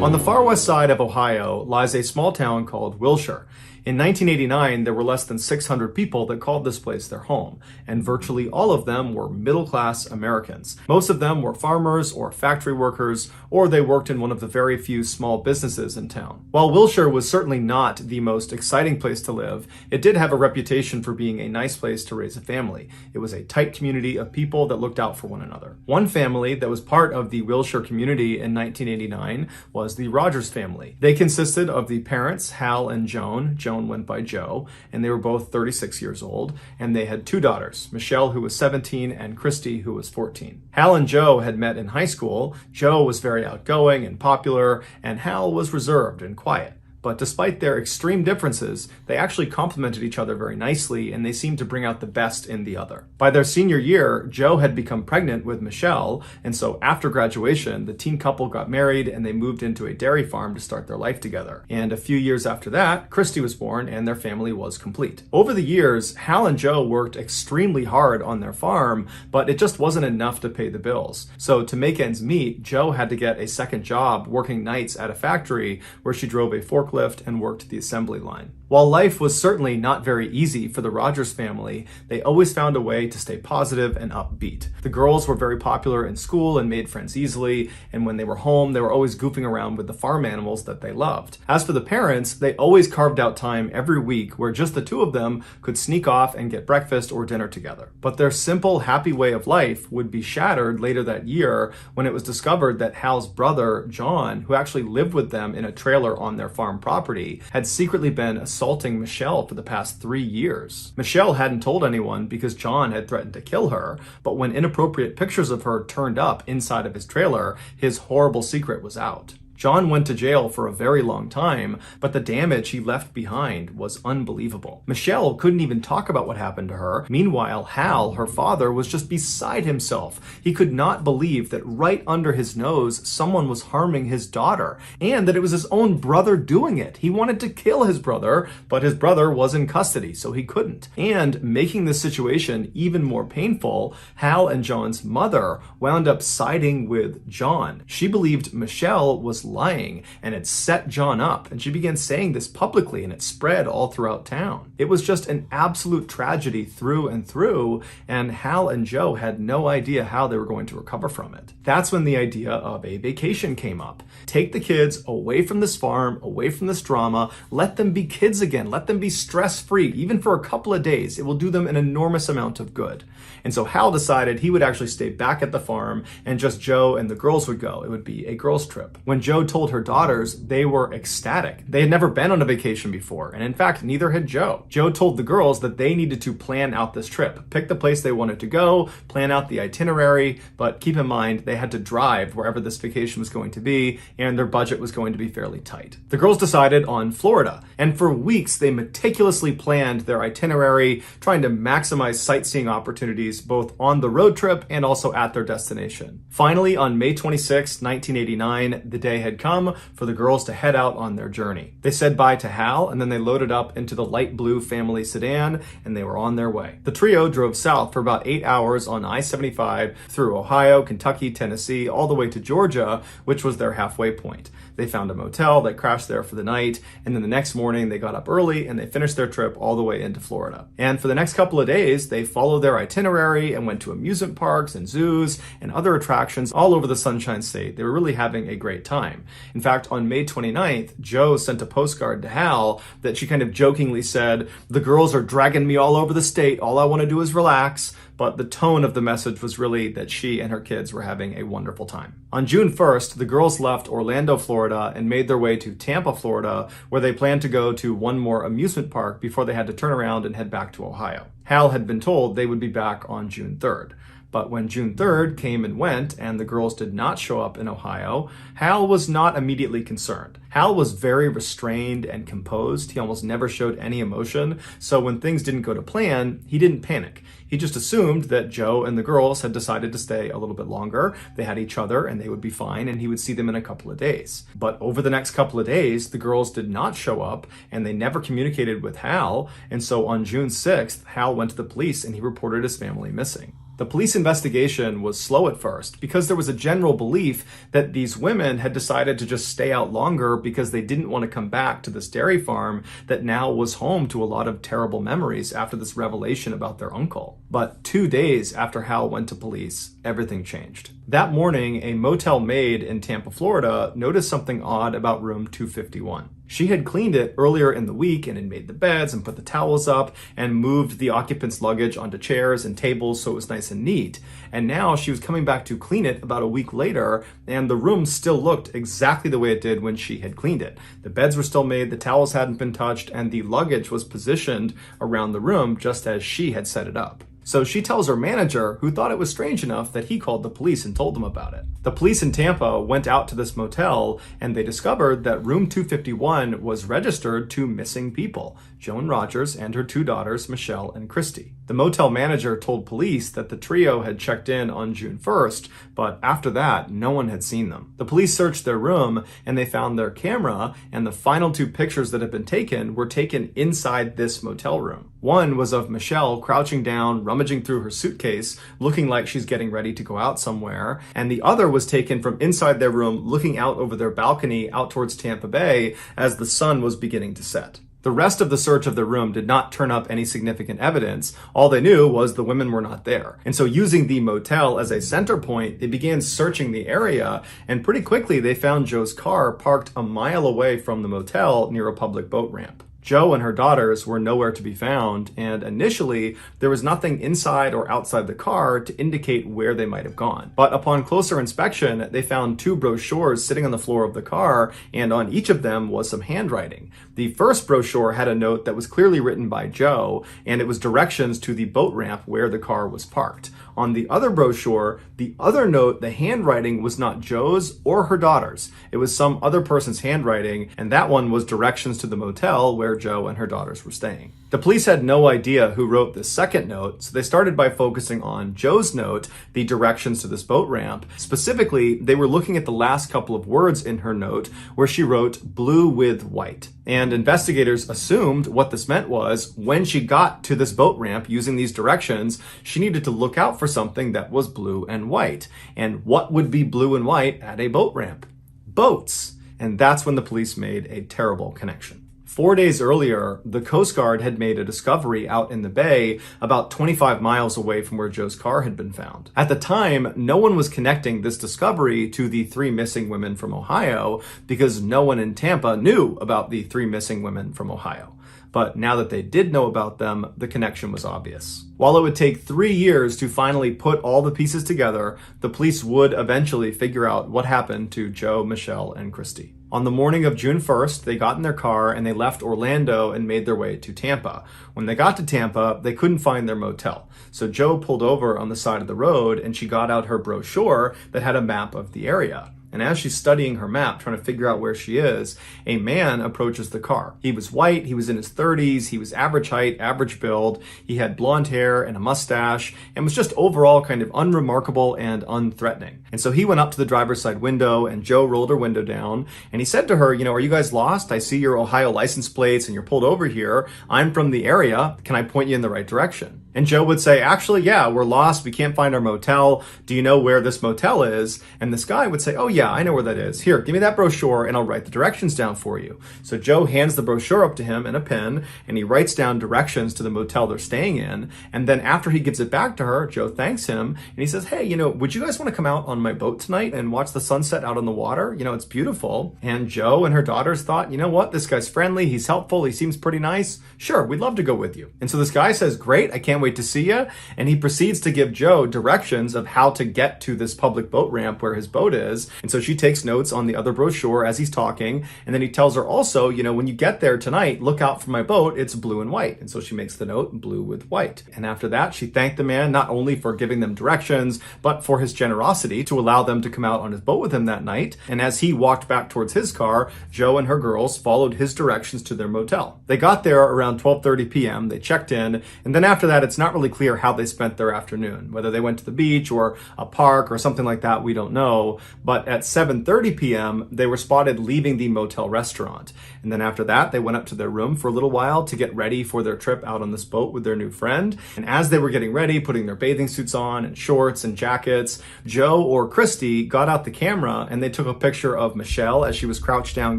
On the far west side of Ohio lies a small town called Wilshire. In 1989, there were less than 600 people that called this place their home, and virtually all of them were middle-class Americans. Most of them were farmers or factory workers, or they worked in one of the very few small businesses in town. While Wilshire was certainly not the most exciting place to live, it did have a reputation for being a nice place to raise a family. It was a tight community of people that looked out for one another. One family that was part of the Wilshire community in 1989 was the Rogers family. They consisted of the parents, Hal and Joan. Joan went by Joe, and they were both 36 years old, and they had two daughters, Michelle, who was 17, and Christy, who was 14. Hal and Joe had met in high school. Joe was very outgoing and popular, and Hal was reserved and quiet. But despite their extreme differences, they actually complemented each other very nicely, and they seemed to bring out the best in the other. By their senior year, Joe had become pregnant with Michelle, and so after graduation, the teen couple got married and they moved into a dairy farm to start their life together. And a few years after that, Christy was born and their family was complete. Over the years, Hal and Joe worked extremely hard on their farm, but it just wasn't enough to pay the bills. So to make ends meet, Joe had to get a second job working nights at a factory where she drove a forklift and worked the assembly line. While life was certainly not very easy for the Rogers family, they always found a way to stay positive and upbeat. The girls were very popular in school and made friends easily, and when they were home, they were always goofing around with the farm animals that they loved. As for the parents, they always carved out time every week where just the two of them could sneak off and get breakfast or dinner together. But their simple, happy way of life would be shattered later that year when it was discovered that Hal's brother, John, who actually lived with them in a trailer on their farm property, had secretly been assaulting Michelle for the past 3 years. Michelle hadn't told anyone because John had threatened to kill her, but when inappropriate pictures of her turned up inside of his trailer, his horrible secret was out. John went to jail for a very long time, but the damage he left behind was unbelievable. Michelle couldn't even talk about what happened to her. Meanwhile, Hal, her father, was just beside himself. He could not believe that right under his nose, someone was harming his daughter, and that it was his own brother doing it. He wanted to kill his brother, but his brother was in custody, so he couldn't. And making this situation even more painful, Hal and John's mother wound up siding with John. She believed Michelle was lying and it set John up, and she began saying this publicly, and it spread all throughout town. It was just an absolute tragedy through and through, and Hal and Joe had no idea how they were going to recover from it. That's when the idea of a vacation came up. Take the kids away from this farm, away from this drama, let them be kids again, let them be stress-free, even for a couple of days. It will do them an enormous amount of good. And so Hal decided he would actually stay back at the farm, and just Joe and the girls would go. It would be a girls' trip. When Joe told her daughters, they were ecstatic. They had never been on a vacation before, and in fact, neither had Joe. Joe told the girls that they needed to plan out this trip, pick the place they wanted to go, plan out the itinerary, but keep in mind, they had to drive wherever this vacation was going to be, and their budget was going to be fairly tight. The girls decided on Florida, and for weeks, they meticulously planned their itinerary, trying to maximize sightseeing opportunities both on the road trip and also at their destination. Finally, on May 26, 1989, the day had come for the girls to head out on their journey. They said bye to Hal, and then they loaded up into the light blue family sedan, and they were on their way. The trio drove south for about 8 hours on I-75 through Ohio, Kentucky, Tennessee, all the way to Georgia, which was their halfway point. They found a motel, they crashed there for the night, and then the next morning they got up early and they finished their trip all the way into Florida. And for the next couple of days, they followed their itinerary and went to amusement parks and zoos and other attractions all over the Sunshine State. They were really having a great time. In fact, on May 29th, Joe sent a postcard to Hal that she kind of jokingly said, "The girls are dragging me all over the state. All I want to do is relax." But the tone of the message was really that she and her kids were having a wonderful time. On June 1st, the girls left Orlando, Florida, and made their way to Tampa, Florida, where they planned to go to one more amusement park before they had to turn around and head back to Ohio. Hal had been told they would be back on June 3rd. But when June 3rd came and went and the girls did not show up in Ohio, Hal was not immediately concerned. Hal was very restrained and composed. He almost never showed any emotion. So when things didn't go to plan, he didn't panic. He just assumed that Joe and the girls had decided to stay a little bit longer. They had each other and they would be fine, and he would see them in a couple of days. But over the next couple of days, the girls did not show up and they never communicated with Hal. And so on June 6th, Hal went to the police and he reported his family missing. The police investigation was slow at first because there was a general belief that these women had decided to just stay out longer because they didn't want to come back to this dairy farm that now was home to a lot of terrible memories after this revelation about their uncle. But 2 days after Hal went to police, everything changed. That morning, a motel maid in Tampa, Florida, noticed something odd about room 251. She had cleaned it earlier in the week and had made the beds and put the towels up and moved the occupants' luggage onto chairs and tables so it was nice and neat. And now she was coming back to clean it about a week later, and the room still looked exactly the way it did when she had cleaned it. The beds were still made, the towels hadn't been touched, and the luggage was positioned around the room just as she had set it up. So she tells her manager, who thought it was strange enough that he called the police and told them about it. The police in Tampa went out to this motel and they discovered that room 251 was registered to missing people, Joan Rogers and her 2 daughters, Michelle and Christy. The motel manager told police that the trio had checked in on June 1st, but after that, no one had seen them. The police searched their room and they found their camera, and the final 2 pictures that had been taken were taken inside this motel room. One was of Michelle crouching down, rummaging through her suitcase, looking like she's getting ready to go out somewhere, and the other was taken from inside their room, looking out over their balcony out towards Tampa Bay as the sun was beginning to set. The rest of the search of the room did not turn up any significant evidence. All they knew was the women were not there. And so using the motel as a center point, they began searching the area, and pretty quickly they found Joe's car parked a mile away from the motel near a public boat ramp. Joe and her daughters were nowhere to be found, and initially there was nothing inside or outside the car to indicate where they might have gone. But upon closer inspection, they found 2 brochures sitting on the floor of the car, and on each of them was some handwriting. The first brochure had a note that was clearly written by Joe, and it was directions to the boat ramp where the car was parked. On the other brochure, the other note, the handwriting was not Joe's or her daughter's. It was some other person's handwriting, and that one was directions to the motel where Joe and her daughters were staying. The police had no idea who wrote the second note, so they started by focusing on Joe's note, the directions to this boat ramp. Specifically, they were looking at the last couple of words in her note where she wrote blue with white. And investigators assumed what this meant was when she got to this boat ramp using these directions, she needed to look out for something that was blue and white. And what would be blue and white at a boat ramp? Boats. And that's when the police made a terrible connection. 4 days earlier, the Coast Guard had made a discovery out in the bay about 25 miles away from where Joe's car had been found. At the time, no one was connecting this discovery to the 3 missing women from Ohio because no one in Tampa knew about the 3 missing women from Ohio. But now that they did know about them, the connection was obvious. While it would take 3 years to finally put all the pieces together, the police would eventually figure out what happened to Joe, Michelle, and Christy. On the morning of June 1st, they got in their car and they left Orlando and made their way to Tampa. When they got to Tampa, they couldn't find their motel. So Joe pulled over on the side of the road and she got out her brochure that had a map of the area. And as she's studying her map, trying to figure out where she is, a man approaches the car. He was white, he was in his 30s, he was average height, average build, he had blonde hair and a mustache, and was just overall kind of unremarkable and unthreatening. And so he went up to the driver's side window, and Joe rolled her window down, and he said to her, are you guys lost? I see your Ohio license plates and you're pulled over here. I'm from the area. Can I point you in the right direction? And Joe would say, actually, yeah, we're lost. We can't find our motel. Do you know where this motel is? And this guy would say, oh yeah, I know where that is. Here, give me that brochure and I'll write the directions down for you. So Joe hands the brochure up to him and a pen, and he writes down directions to the motel they're staying in. And then after he gives it back to her, Joe thanks him and he says, hey, would you guys want to come out on my boat tonight and watch the sunset out on the water? It's beautiful. And Joe and her daughters thought, what? This guy's friendly. He's helpful. He seems pretty nice. Sure, we'd love to go with you. And so this guy says, great, I can't wait to see you. And he proceeds to give Joe directions of how to get to this public boat ramp where his boat is. And so she takes notes on the other brochure as he's talking. And then he tells her also, when you get there tonight, look out for my boat. It's blue and white. And so she makes the note blue with white. And after that, she thanked the man not only for giving them directions, but for his generosity to allow them to come out on his boat with him that night. And as he walked back towards his car, Joe and her girls followed his directions to their motel. They got there around 12:30 p.m. They checked in. And then after that, it it's not really clear how they spent their afternoon. Whether they went to the beach or a park or something like that, we don't know. But at 7:30 p.m., they were spotted leaving the motel restaurant. And then after that, they went up to their room for a little while to get ready for their trip out on this boat with their new friend. And as they were getting ready, putting their bathing suits on and shorts and jackets, Joe or Christy got out the camera and they took a picture of Michelle as she was crouched down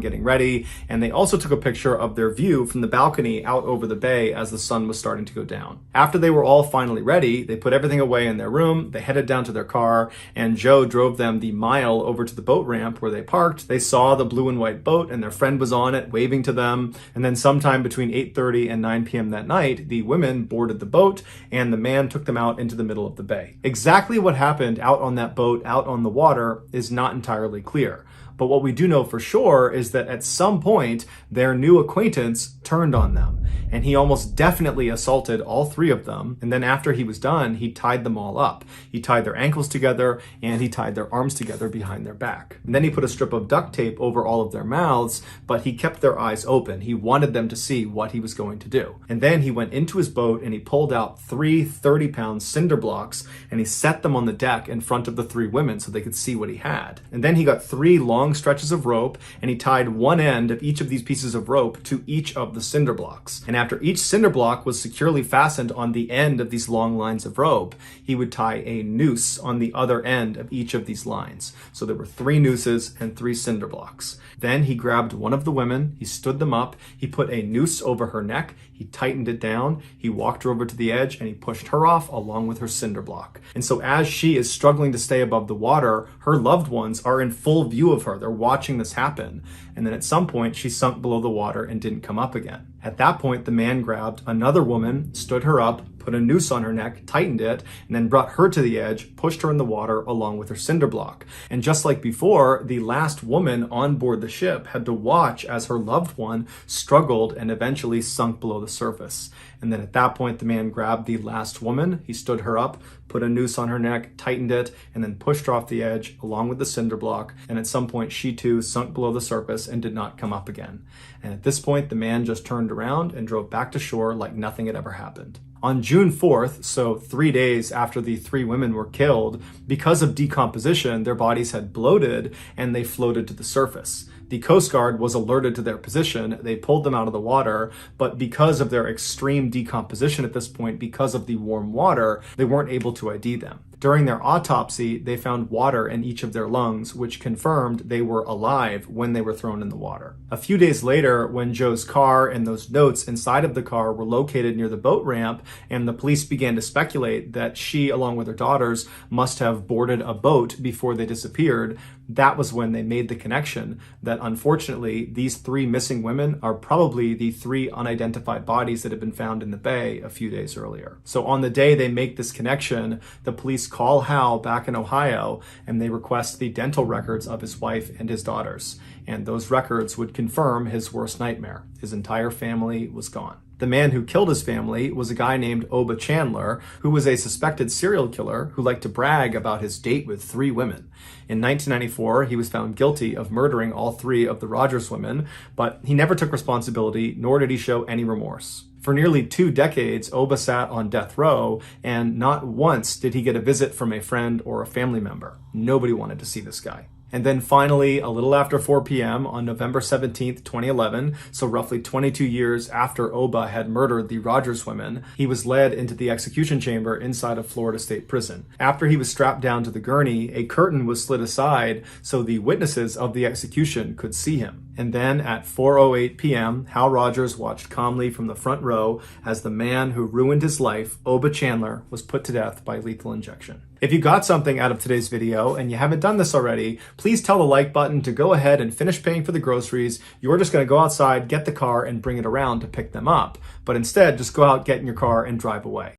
getting ready. And they also took a picture of their view from the balcony out over the bay as the sun was starting to go down. After they were all finally ready, they put everything away in their room, they headed down to their car, and Joe drove them the mile over to the boat ramp where they parked. They saw the blue and white boat and their friend was on it, waving to them. And then sometime between 8:30 and 9 p.m. that night, the women boarded the boat and the man took them out into the middle of the bay. Exactly what happened out on that boat, out on the water, is not entirely clear. But what we do know for sure is that at some point, their new acquaintance turned on them. And he almost definitely assaulted all three of them. And then after he was done, he tied them all up. He tied their ankles together and he tied their arms together behind their back. And then he put a strip of duct tape over all of their mouths, but he kept their eyes open. He wanted them to see what he was going to do. And then he went into his boat and he pulled out 3 30-pound cinder blocks and he set them on the deck in front of the three women so they could see what he had. And then he got 3 long stretches of rope and he tied one end of each of these pieces of rope to each of the cinder blocks. And after each cinder block was securely fastened on the end of these long lines of rope, he would tie a noose on the other end of each of these lines. So there were 3 nooses and 3 cinder blocks. Then he grabbed one of the women, he stood them up, he put a noose over her neck, he tightened it down, he walked her over to the edge and he pushed her off along with her cinder block. And so as she is struggling to stay above the water, her loved ones are in full view of her. They're watching this happen. And then at some point she sunk below the water and didn't come up again. At that point, the man grabbed another woman, stood her up, put a noose on her neck, tightened it, and then brought her to the edge, pushed her in the water along with her cinder block. And just like before, the last woman on board the ship had to watch as her loved one struggled and eventually sunk below the surface. And then at that point, the man grabbed the last woman, he stood her up, put a noose on her neck, tightened it, and then pushed her off the edge along with the cinder block. And at some point, she too sunk below the surface and did not come up again. And at this point, the man just turned around and drove back to shore like nothing had ever happened. On June 4th, so 3 days after the 3 women were killed, because of decomposition, their bodies had bloated and they floated to the surface. The Coast Guard was alerted to their position. They pulled them out of the water, but because of their extreme decomposition at this point, because of the warm water, they weren't able to ID them. During their autopsy, they found water in each of their lungs, which confirmed they were alive when they were thrown in the water. A few days later, when Joe's car and those notes inside of the car were located near the boat ramp, and the police began to speculate that she, along with her daughters, must have boarded a boat before they disappeared, that was when they made the connection that unfortunately these 3 missing women are probably the 3 unidentified bodies that had been found in the bay a few days earlier. So on the day they make this connection, the police call Hal back in Ohio and they request the dental records of his wife and his daughters. And those records would confirm his worst nightmare. His entire family was gone. The man who killed his family was a guy named Oba Chandler, who was a suspected serial killer who liked to brag about his date with 3 women. In 1994, he was found guilty of murdering all 3 of the Rogers women, but he never took responsibility, nor did he show any remorse. For nearly 2 decades, Oba sat on death row, and not once did he get a visit from a friend or a family member. Nobody wanted to see this guy. And then finally, a little after 4 p.m. on November 17th, 2011, so roughly 22 years after Oba had murdered the Rogers women, he was led into the execution chamber inside of Florida State Prison. After he was strapped down to the gurney, a curtain was slid aside so the witnesses of the execution could see him. And then at 4:08 p.m., Hal Rogers watched calmly from the front row as the man who ruined his life, Oba Chandler, was put to death by lethal injection. If you got something out of today's video and you haven't done this already, please tell the like button to go ahead and finish paying for the groceries. You're just going to go outside, get the car, and bring it around to pick them up. But instead, just go out, get in your car, and drive away.